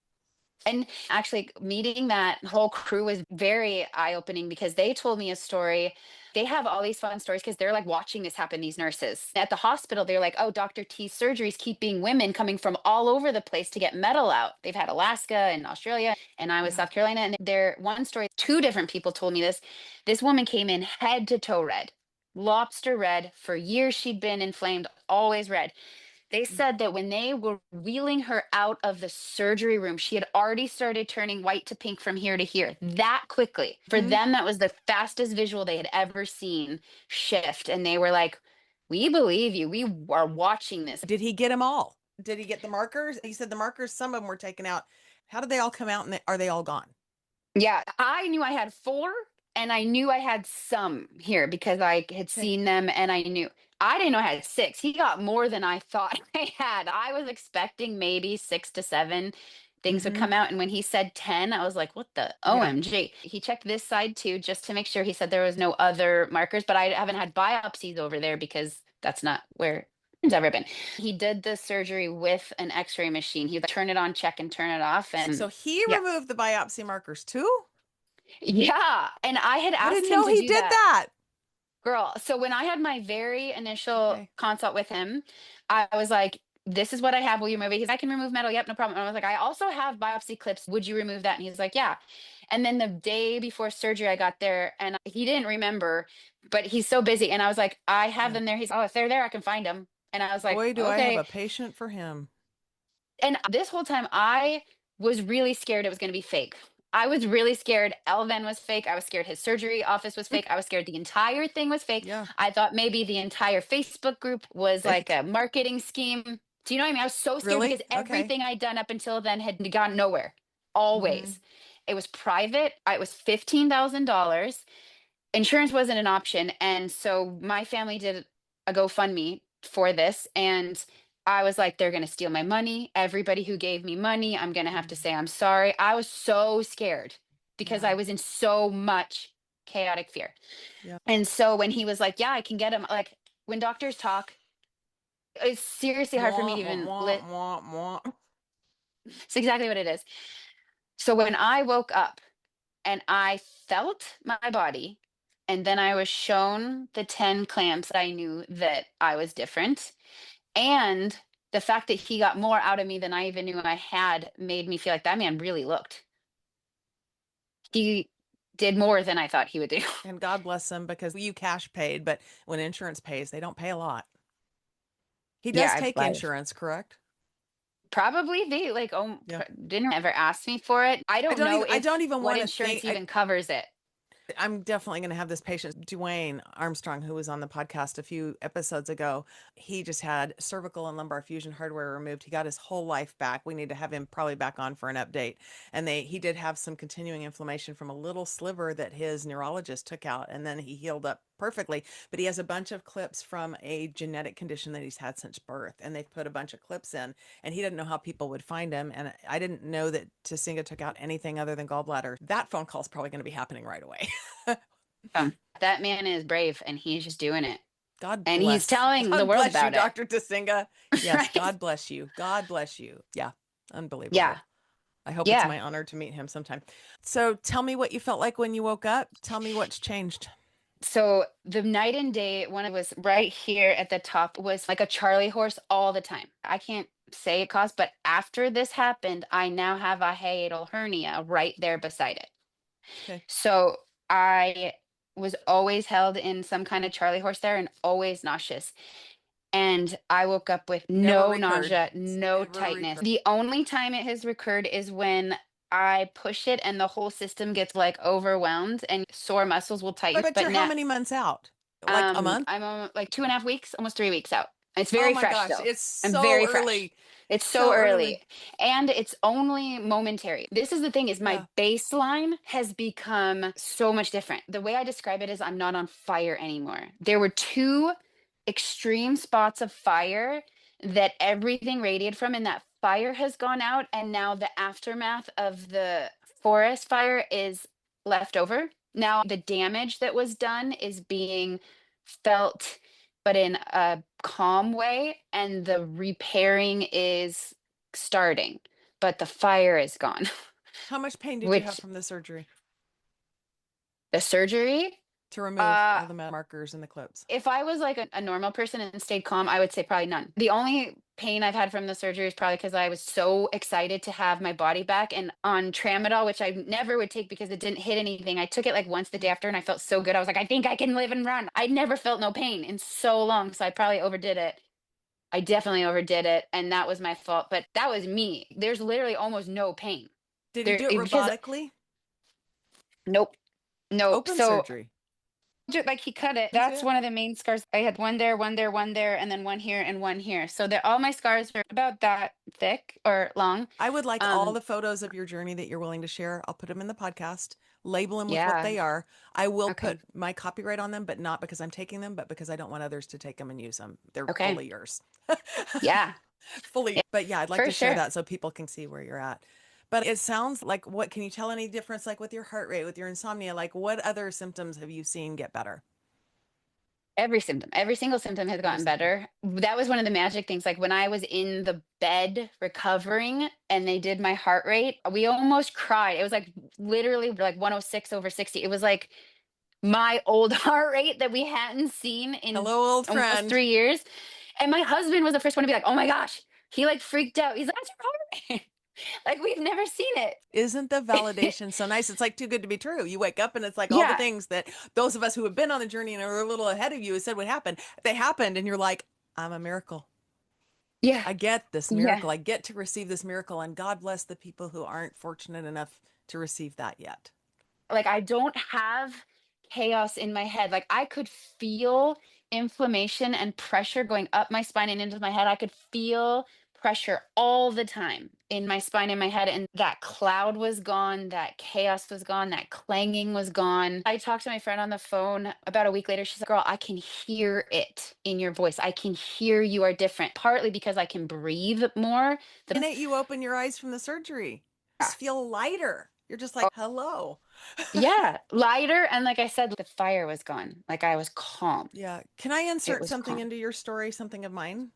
And actually, meeting that whole crew was very eye-opening, because they told me a story. They have all these fun stories because they're like watching this happen, these nurses. At the hospital, they're like, oh, Dr. T's surgeries keep being women coming from all over the place to get metal out. They've had Alaska and Australia, and I was Yeah. South Carolina. And their one story, two different people told me this. This woman came in head to toe red, lobster red. For years, she'd been inflamed, always red. They said that when they were wheeling her out of the surgery room, she had already started turning white to pink from here to here that quickly. For Mhm. them, that was the fastest visual they had ever seen shift. And they were like, we believe you. We are watching this. Did he get them all? Did he get the markers? He said the markers, some of them were taken out. How did they all come out, and are they all gone? Yeah, I knew I had 4, and I knew I had some here because I had seen them, and I knew. I didn't know I had 6. He got more than I thought I had. I was expecting maybe 6 to 7 things would Mhm. come out, and when he said 10, I was like, what the Yeah. OMG. He checked this side too, just to make sure. He said there was no other markers, but I haven't had biopsies over there because that's not where it's ever been. He did the surgery with an x-ray machine. He would turn it on, check and turn it off. So And he yeah. removed the biopsy markers too? Yeah. And I had I asked didn't him know to he do did that. that. Girl, so when I had my very initial Okay. consult with him, I was like, this is what I have. Will you remove it? He's like, I can remove metal. Yep, no problem. And I was like, I also have biopsy clips. Would you remove that? And he's like, yeah. And then the day before surgery, I got there and he didn't remember, but he's so busy. And I was like, I have Yeah. them there. He's, oh, if they're there, I can find them. And I was like, Boy, do I have okay. a patient for him. And this whole time, I was really scared it was going to be fake. I was really scared Elven was fake. I was scared his surgery office was fake. I was scared the entire thing was fake. Yeah. I thought maybe the entire Facebook group was like Fake. a marketing scheme. Do you know what I mean? I was so scared Really? because Okay. everything I'd done up until then had gone nowhere. Hmm. Always. It was private. It was $15,000. Insurance wasn't an option. And so my family did a GoFundMe for this. And I was like, they're going to steal my money. Everybody who gave me money, I'm going to have to say I'm sorry. I was so scared because Yeah. I was in so much chaotic fear. Yeah. And so when he was like, yeah, I can get him, like when doctors talk, it's seriously hard for me Wah, to wah, even wah, wah, wah. it's exactly what it is. So when I woke up and I felt my body, and then I was shown the 10 clamps, I knew that I was different. And the fact that he got more out of me than I even knew I had made me feel like that man really looked. He did more than I thought he would do. And God bless him because you cash paid, but when insurance pays, they don't pay a lot. He Yeah, does take I've insurance, correct? probably they like Yeah. didn't ever ask me for it. I don't know I don't if even what want to insurance think. even covers it. I'm definitely going to have this patient, Dwayne Armstrong, who was on the podcast a few episodes ago. He just had cervical and lumbar fusion hardware removed. He got his whole life back. We need to have him probably back on for an update. And he did have some continuing inflammation from a little sliver that his neurologist took out, and then he healed up perfectly. But he has a bunch of clips from a genetic condition that he's had since birth, and they've put a bunch of clips in, and he didn't know how people would find him. And I didn't know that Tasinga took out anything other than gallbladder. That phone call is probably going to be happening right away. That man is brave and he's just doing it. God And he's bless. telling the God world bless you, about it. Dr. Tasinga. Yes, Right? God bless you. God bless you. Yeah, Yeah. unbelievable. I hope it's Yeah. my honor to meet him sometime. So tell me what you felt like when you woke up. Tell me what's changed. So the night and day when it was right here at the top was like a Charlie horse all the time. I can't say it caused, but after this happened, I now have a hiatal hernia right there beside it. Okay. So I was always held in some kind of Charlie horse there and always nauseous. And I woke up with Never no recurred. nausea, It's no never tightness. recurred. The only time it has recurred is when I push it and the whole system gets like overwhelmed and sore muscles will tighten. But But you're how now, many months out? Like a month? I'm like 2.5 weeks, almost 3 weeks out. It's Oh very my fresh gosh, though. it's I'm so very fresh. early. It's so So early. early. And it's only momentary. This is the thing is my Yeah. baseline has become so much different. The way I describe it is I'm not on fire anymore. There were two extreme spots of fire that everything radiated from, and that fire has gone out. And now the aftermath of the forest fire is left over. Now the damage that was done is being felt, but in a calm way, and the repairing is starting, but the fire is gone. How much pain did you have Which from the surgery the surgery, to remove uh all the markers and the clips? if I was like a normal person and stayed calm, I would say probably none. The only pain I've had from the surgery is probably because I was so excited to have my body back. And on tramadol, which I never would take because it didn't hit anything, I took it like once the day after and I felt so good. I was like, I think I can live and run. I never felt no pain in so long. So I probably overdid it. I definitely overdid it. And that was my fault. But that was me. There's literally almost no pain Did he there do it because robotically? nope. Nope. Open So surgery. like he cut it. Let me see That's it. one of the main scars. I had one there, one there, one there, and then one here and one here. So they're all my scars are about that thick or long. I would like all Um, the photos of your journey that you're willing to share. I'll put them in the podcast, label them with what yeah. they are. I will Okay. put my copyright on them, but not because I'm taking them, but because I don't want others to take them and use them. They're Okay. fully yours. Yeah. Fully. Yeah, But yeah, I'd like for to share sure. that so people can see where you're at. But it sounds like what can you tell any difference like with your heart rate, with your insomnia? Like what other symptoms have you seen get better? Every symptom, every single symptom has Every gotten symptom. better. That was one of the magic things. Like when I was in the bed recovering and they did my heart rate, we almost cried. It was like literally like 106/60. It was like my old heart rate that we hadn't seen in Hello, old almost friend. 3 years. And my husband was the first one to be like, oh my gosh, he like freaked out. He's like, that's your heart rate. Like we've never seen Isn't the it. validation so nice? It's like too good to be true. You wake up and it's like all the Yeah. things that those of us who have been on the journey and are a little ahead of you have said would happen. They happened, and you're like, I'm a miracle. Yeah. I get this Yeah. miracle. I get to receive this miracle. And God bless the people who aren't fortunate enough to receive that yet. Like I don't have chaos in my head. Like I could feel inflammation and pressure going up my spine and into my head. I could feel pressure all the time in my spine and my head. And that cloud was gone. That chaos was gone. That clanging was gone. I talked to my friend on the phone about a week later. She's like, girl, I can hear it in your voice. I can hear you are different, partly because I can breathe more. The minute you open your eyes from the surgery, you just feel lighter. You're just like, hello. Yeah, lighter. And like I said, the fire was gone. Like I was calm. Yeah. Can I It insert was something calm. into your story, something of mine?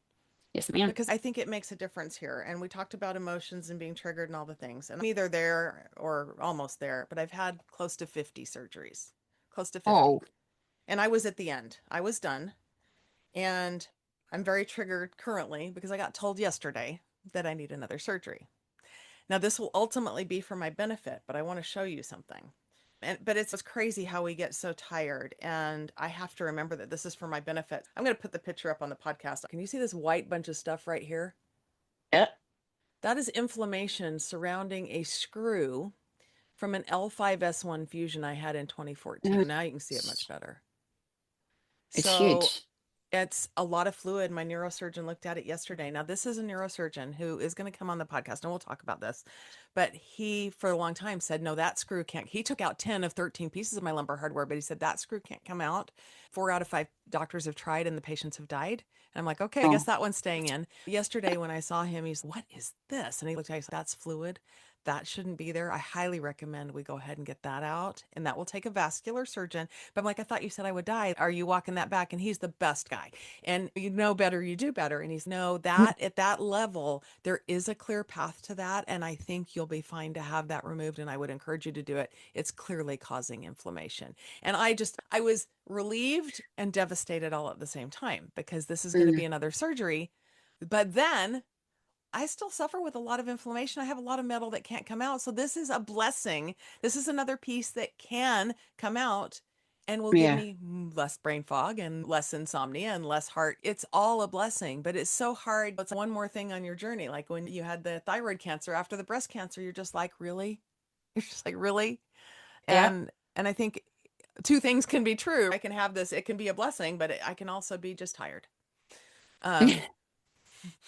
Yes, ma'am. Because I think it makes a difference here. And we talked about emotions and being triggered and all the things. And I'm either there or almost there, but I've had close to 50 surgeries, close to 50. Oh, And I was at the end. I was done. And I'm very triggered currently because I got told yesterday that I need another surgery. Now, this will ultimately be for my benefit, but I want to show you something. But it's crazy how we get so tired. And I have to remember that this is for my benefit. I'm going to put the picture up on the podcast. Can you see this white bunch of stuff right here? yeah. That is inflammation surrounding a screw from an L5S1 fusion I had in 2014. Mm, Now you can see it much better. it's So huge. it's a lot of fluid. My neurosurgeon looked at it yesterday. Now, this is a neurosurgeon who is going to come on the podcast and we'll talk about this. But he, for a long time, said, no, that screw can't. He took out 10 of 13 pieces of my lumbar hardware, but he said that screw can't come out. 4 out of 5 doctors have tried and the patients have died. And I'm like, okay, I guess Oh, that one's staying in. Yesterday, when I saw him, he's, what is this? And he looked at me, he said, that's fluid. That shouldn't be there. I highly recommend we go ahead and get that out. And that will take a vascular surgeon. But I'm like, I thought you said I would die. Are you walking that back? And he's the best guy. And you know better, you do better. And he's, no, mm, that at that level, there is a clear path to that. And I think you'll be fine to have that removed. And I would encourage you to do it. It's clearly causing inflammation. And I was relieved and devastated all at the same time because this is going to be mm, another surgery. But then I still suffer with a lot of inflammation. I have a lot of metal that can't come out. So this is a blessing. This is another piece that can come out and will give yeah. me less brain fog and less insomnia and less heart. It's all a blessing, but it's so hard. It's one more thing on your journey. Like when you had the thyroid cancer after the breast cancer, you're just like, really? You're just like, really? Yeah. And I think two things can be true. I can have this, it can be a blessing, but I can also be just tired. Um,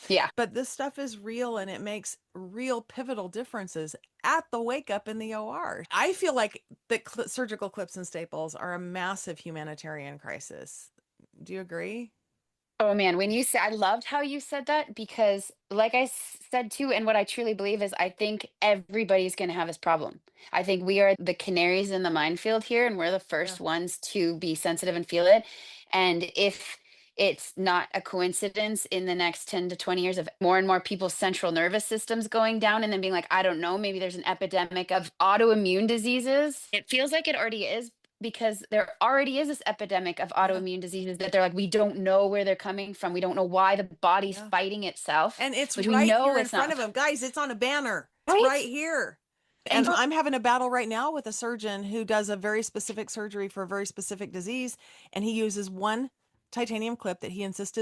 Yeah. But this stuff is real and it makes real pivotal differences at the wake up in the OR. I feel like the surgical clips and staples are a massive humanitarian crisis. Do you agree? Oh man, when you said, I loved how you said that because, like I said too, and what I truly believe is, I think everybody's going to have this problem. I think we are the canaries in the minefield here, and we're the Yeah. first ones to be sensitive and feel it. And if it's not a coincidence in the next 10 to 20 years of more and more people's central nervous systems going down and then being like, I don't know, maybe there's an epidemic of autoimmune diseases. It feels like it already is because there already is this epidemic of Yeah. autoimmune diseases that they're like, we don't know where they're coming from. We don't know why the body's Yeah. fighting itself, And it's which we right know here in it's front not. of him. Guys, it's on a banner. It's Right? right here. And And I'm having a battle right now with a surgeon who does a very specific surgery for a very specific disease. And he uses one titanium clip that he insists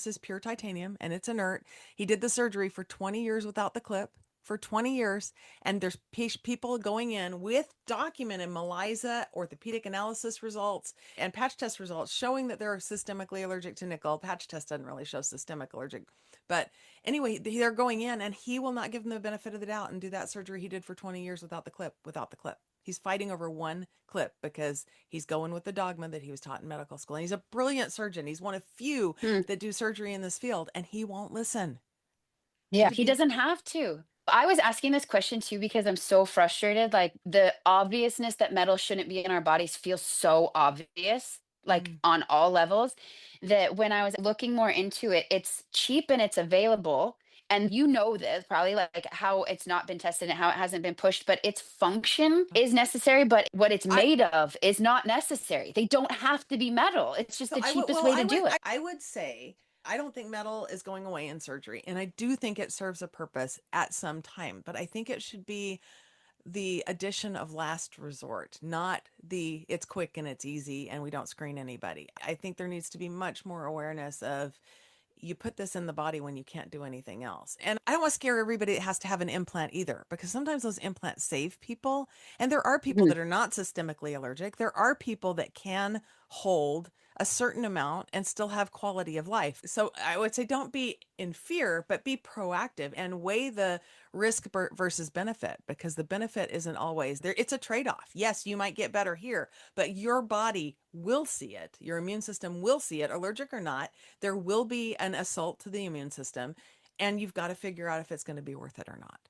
is pure titanium and it's inert. He did the surgery for 20 years without the clip. For 20 years, and there's people going in with documented ELISA orthopedic analysis results and patch test results showing that they're systemically allergic to nickel. Patch test doesn't really show systemic allergic, but anyway, they're going in and he will not give them the benefit of the doubt and do that surgery he did for 20 years without the clip, He's fighting over one clip because he's going with the dogma that he was taught in medical school. And he's a brilliant surgeon. He's one of few hmm, that do surgery in this field and he won't listen. yeah, he doesn't have to. I was asking this question too because I'm so frustrated. Like the obviousness that metal shouldn't be in our bodies feels so obvious. like on all levels, that when I was looking more into it, it's cheap and it's available. And you know this probably, like how it's not been tested and how it hasn't been pushed, but its function is necessary, but what it's I made of is not necessary. They don't have to be metal. It's just so the I would cheapest well way to do it. I would say I don't think metal is going away in surgery, and I do think it serves a purpose at some time, but I think it should be the addition of last resort, not the it's quick and it's easy and we don't screen anybody. I think there needs to be much more awareness of you put this in the body when you can't do anything else. And I don't want to scare everybody that has to have an implant either, because sometimes those implants save people. And there are people Mhm. that are not systemically allergic. There are people that can hold a certain amount and still have quality of life. So I would say don't be in fear, but be proactive and weigh the risk versus benefit, because the benefit isn't always there. It's a trade-off. Yes, you might get better here, but your body will see it. Your immune system will see it, allergic or not. There will be an assault to the immune system, and you've got to figure out if it's going to be worth it or not.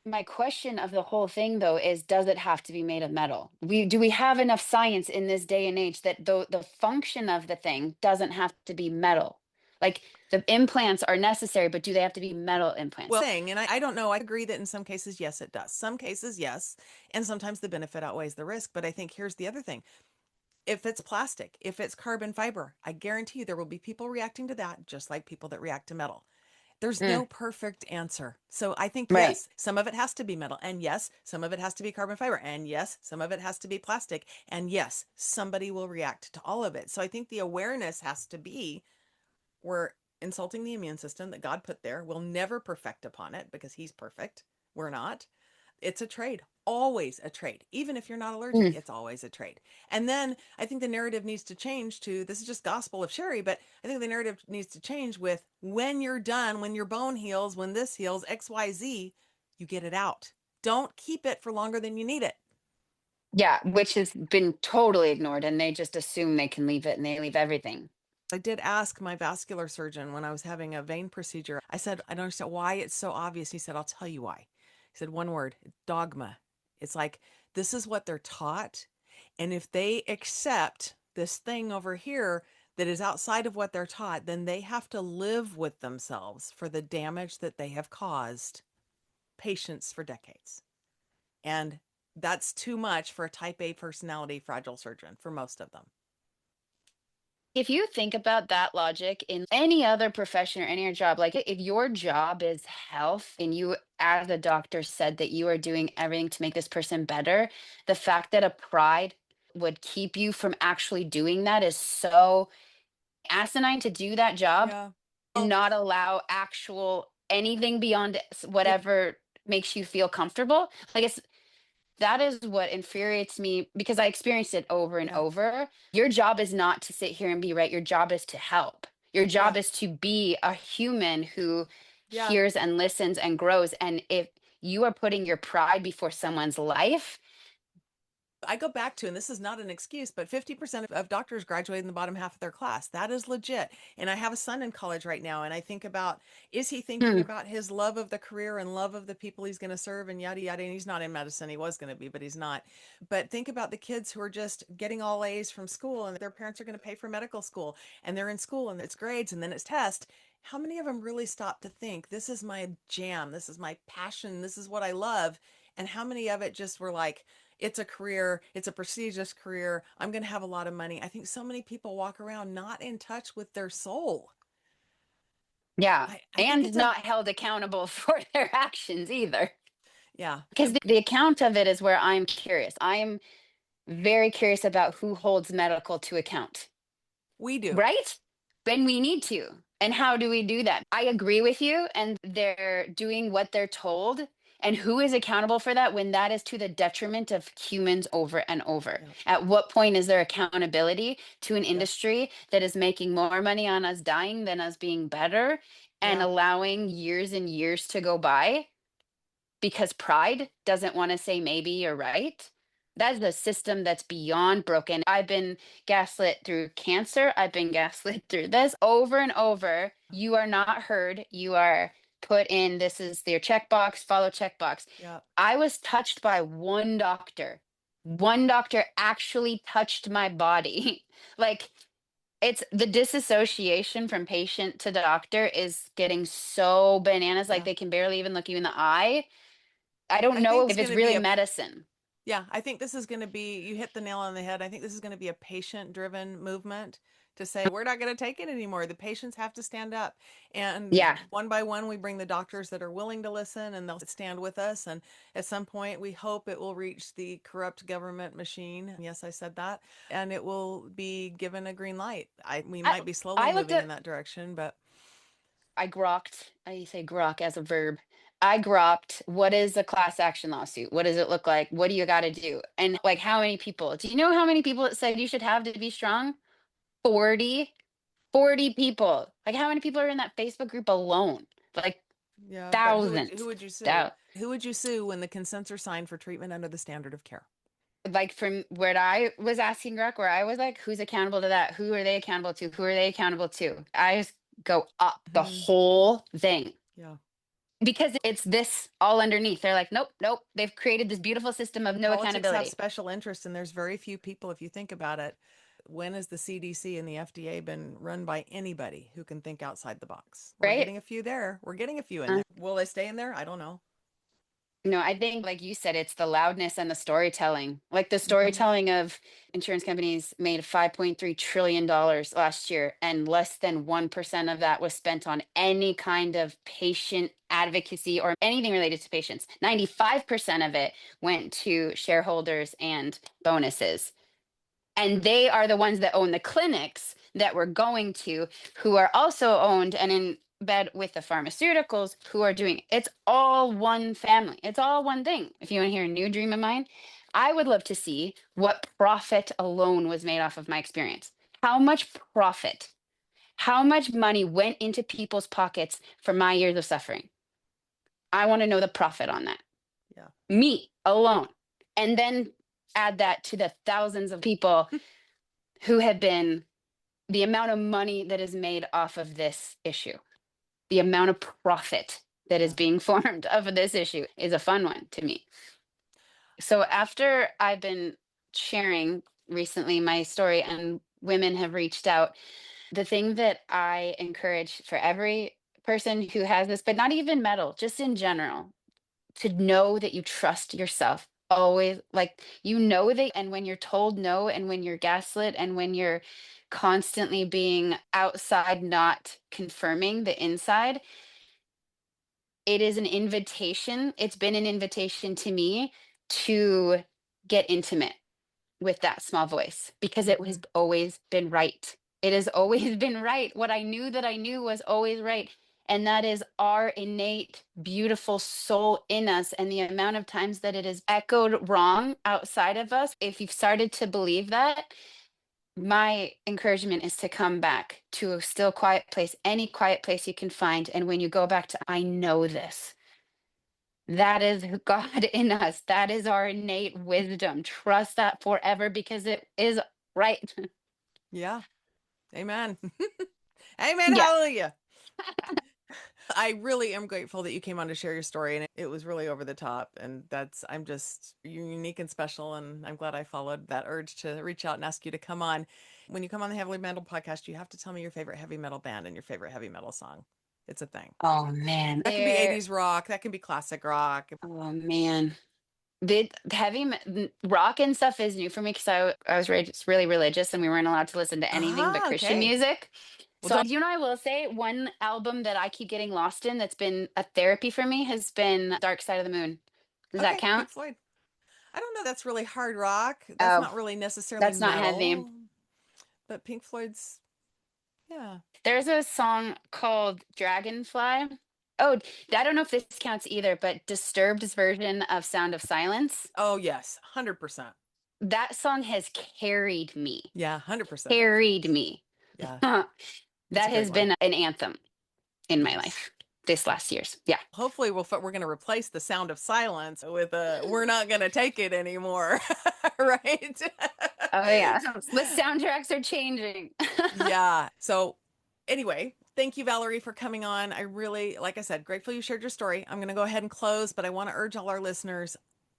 My question of the whole thing though is, does it have to be made of metal? Do we have enough science in this day and age that the function of the thing doesn't have to be metal? Like the implants are necessary, but do they have to be metal implants? Well, and I don't know. I agree that in some cases, yes, it does. Some cases, yes. And sometimes the benefit outweighs the risk. But I think here's the other thing. If it's plastic, if it's carbon fiber, I guarantee you there will be people reacting to that just like people that react to metal. There's Mm, no perfect answer. So I think, right. yes, some of it has to be metal. And yes, some of it has to be carbon fiber. And yes, some of it has to be plastic. And yes, somebody will react to all of it. So I think the awareness has to be, we're insulting the immune system that God put there. We'll never perfect upon it because he's perfect. We're not. It's a trade, always a trade. Even if you're not allergic, Mm. it's always a trade. And then I think the narrative needs to change to, this is just gospel of Sherry, but I think the narrative needs to change with, when you're done, when your bone heals, when this heals, XYZ, you get it out. Don't keep it for longer than you need it. Yeah, which has been totally ignored, and they just assume they can leave it and they leave everything. I did ask my vascular surgeon when I was having a vein procedure. I said, I don't understand why it's so obvious. He said, I'll tell you why. He said, one word, dogma. It's like, this is what they're taught. And if they accept this thing over here that is outside of what they're taught, then they have to live with themselves for the damage that they have caused patients for decades. And that's too much for a type A personality fragile surgeon, for most of them. If you think about that logic in any other profession or any other job, like if your job is health and you, as a doctor, said that you are doing everything to make this person better, the fact that a pride would keep you from actually doing that is so asinine, to do that job Yeah. and Well, not allow actual anything beyond yeah. whatever makes you feel comfortable. Like it's that is what infuriates me, because I experienced it over and Yeah. over. Your job is not to sit here and be right. Your job is to help. Your Yeah. job is to be a human who Yeah. hears and listens and grows. And if you are putting your pride before someone's life, I go back to, and this is not an excuse, but 50% of doctors graduate in the bottom half of their class. That is legit. And I have a son in college right now, and I think about, is he thinking hmm, about his love of the career and love of the people he's going to serve and yada, yada. And he's not in medicine. He was going to be, but he's not. But think about the kids who are just getting all A's from school and their parents are going to pay for medical school and they're in school and it's grades and then it's test. How many of them really stop to think, this is my jam, this is my passion, this is what I love? And how many of it just were like, it's a career, it's a prestigious career, I'm going to have a lot of money. I think so many people walk around not in touch with their soul. yeah, I think and it's a, not held accountable for their actions either. yeah, Because the account of it is where I'm curious. I'm very curious about who holds medical to account. we do. Right? Then we need to. And how do we do that? I agree with you. And they're doing what they're told. And who is accountable for that when that is to the detriment of humans over and over? Yep, At what point is there accountability to an yep, industry that is making more money on us dying than us being better, and yeah. allowing years and years to go by because pride doesn't want to say maybe you're right? That is a system that's beyond broken. I've been gaslit through cancer. I've been gaslit through this over and over. You are not heard. You are put in, this is your checkbox, follow checkbox. Yep. I was touched by one doctor. One doctor actually touched my body. Like It's the disassociation from patient to doctor is getting so bananas, like Yeah. they can barely even look you in the eye. I don't I know think if it's it's going to be really a medicine. Yeah, I think this is going to be, you hit the nail on the head. I think this is going to be a patient driven movement to say, we're not going to take it anymore. The patients have to stand up. And Yeah. one by one, we bring the doctors that are willing to listen and they'll stand with us. And at some point, we hope it will reach the corrupt government machine. Yes, I said that. And it will be given a green light. We I might be slowly I looked moving in up that direction, but I grokked. I say grok as a verb. I grokked. What is a class action lawsuit? What does it look like? What do you got to do? And like, how many people? Do you know how many people it said you should have to be strong? 40, 40 people. Like, how many people are in that Facebook group alone? Like, yeah, but who thousands. would you sue? Thou- Who would you sue when the consents are signed for treatment under the standard of care? Like, from where I was asking Grok, where I was like, who's accountable to that? Who are they accountable to? Who are they accountable to? I just go up the Mhm. whole thing. Yeah. Because it's this all underneath. They're like, nope, nope. They've created this beautiful system of no Politics have accountability. special interests, and there's very few people, if you think about it. When has the CDC and the FDA been run by anybody who can think outside the box? We're Right? getting a few there. We're getting a few in there. Will they stay in there? I don't know. No, I think, like you said, it's the loudness and the storytelling. Like the Mhm. storytelling of insurance companies made $5.3 trillion last year, and less than 1% of that was spent on any kind of patient advocacy or anything related to patients. 95% of it went to shareholders and bonuses. And they are the ones that own the clinics that we're going to, who are also owned and in bed with the pharmaceuticals who are doing it's all one family. It's all one thing. If you want to hear a new dream of mine, I would love to see what profit alone was made off of my experience. How much profit, how much money went into people's pockets for my years of suffering? I want to know the profit on that. Yeah. Me alone. And then add that to the thousands of people who have been, the amount of money that is made off of this issue, the amount of profit that is Yeah. being formed of this issue is a fun one to me. So after I've been sharing recently my story and women have reached out, the thing that I encourage for every person who has this, but not even metal, just in general, to know that you trust yourself always, like you know that. And when you're told no, and when you're gaslit, and when you're constantly being outside not confirming the inside, it is an invitation. It's been an invitation to me to get intimate with that small voice, because it has Mhm. always been right. It has always been right. What I knew that I knew was always right. And that is our innate, beautiful soul in us. And the amount of times that it is echoed wrong outside of us, if you've started to believe that, my encouragement is to come back to a still quiet place, any quiet place you can find. And when you go back to, I know this, that is God in us. That is our innate wisdom. Trust that forever, because it is right. Yeah. Amen. Amen. Yeah. Hallelujah. I really am grateful that you came on to share your story, and it was really over the top. And I'm just, you're unique and special. And I'm glad I followed that urge to reach out and ask you to come on. When you come on the Heavily Metal podcast, you have to tell me your favorite heavy metal band and your favorite heavy metal song. It's a thing. Oh man. That can be There. 80s rock. That can be classic rock. Oh man. The rock and stuff is new for me, because I was raised really religious, and we weren't allowed to listen to anything but Ah, Christian okay. music. Well, So don't, you know, I will say one album that I keep getting lost in, that's been a therapy for me, has been Dark Side of the Moon. Does that okay. count? Pink Floyd. I don't know. That's really hard rock. That's Oh, not really necessarily that's not heavy. metal, but Pink Floyd's, yeah. There's a song called Dragonfly. Oh, I don't know if this counts either, but Disturbed's version of Sound of Silence. Oh, yes. 100%. That song has carried me, Yeah. 100% does. carried me. Yeah. It's a That great has one. been an anthem in my Yes. life this last years. Yeah. Hopefully we're going to replace the sound of silence with a we're not going to take it anymore. Right? Oh yeah. The soundtracks are changing. Yeah. So anyway, thank you, Valerie, for coming on. I really, like I said, grateful you shared your story. I'm going to go ahead and close, but I want to urge all our listeners,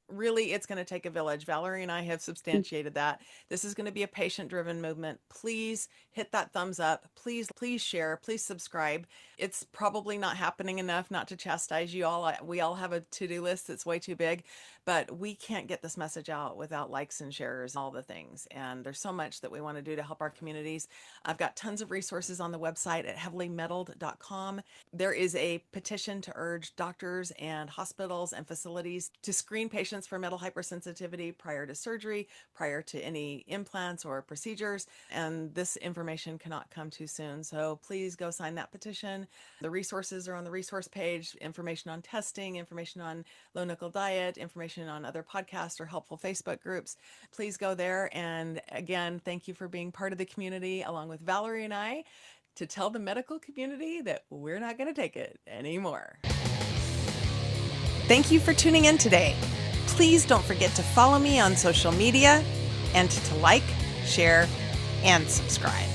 really, it's going to take a village. Valerie and I have substantiated that. This is going to be a patient-driven movement. Please hit that thumbs up. Please share. Please subscribe. It's probably not happening enough, not to chastise you all. We all have a to-do list that's way too big, but we can't get this message out without likes and shares, all the things. And there's so much that we want to do to help our communities. I've got tons of resources on the website at heavilymeddled.com. There is a petition to urge doctors and hospitals and facilities to screen patients for metal hypersensitivity prior to surgery, prior to any implants or procedures. And this information cannot come too soon. So please go sign that petition. The resources are on the resource page, information on testing, information on low nickel diet, information on other podcasts or helpful Facebook groups. Please go there. And again, thank you for being part of the community along with Valerie and I to tell the medical community that we're not going to take it anymore. Thank you for tuning in today. Please don't forget to follow me on social media and to like, share, and subscribe.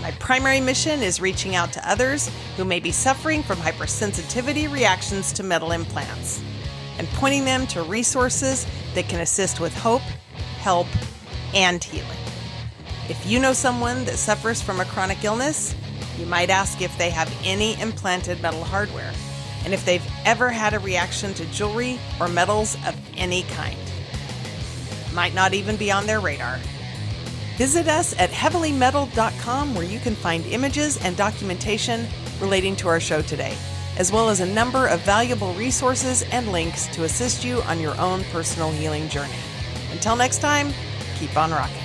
My primary mission is reaching out to others who may be suffering from hypersensitivity reactions to metal implants and pointing them to resources that can assist with hope, help, and healing. If you know someone that suffers from a chronic illness, you might ask if they have any implanted metal hardware and if they've ever had a reaction to jewelry or metals of any kind. Might not even be on their radar. Visit us at heavilymeddled.com where you can find images and documentation relating to our show today, as well as a number of valuable resources and links to assist you on your own personal healing journey. Until next time, keep on rocking.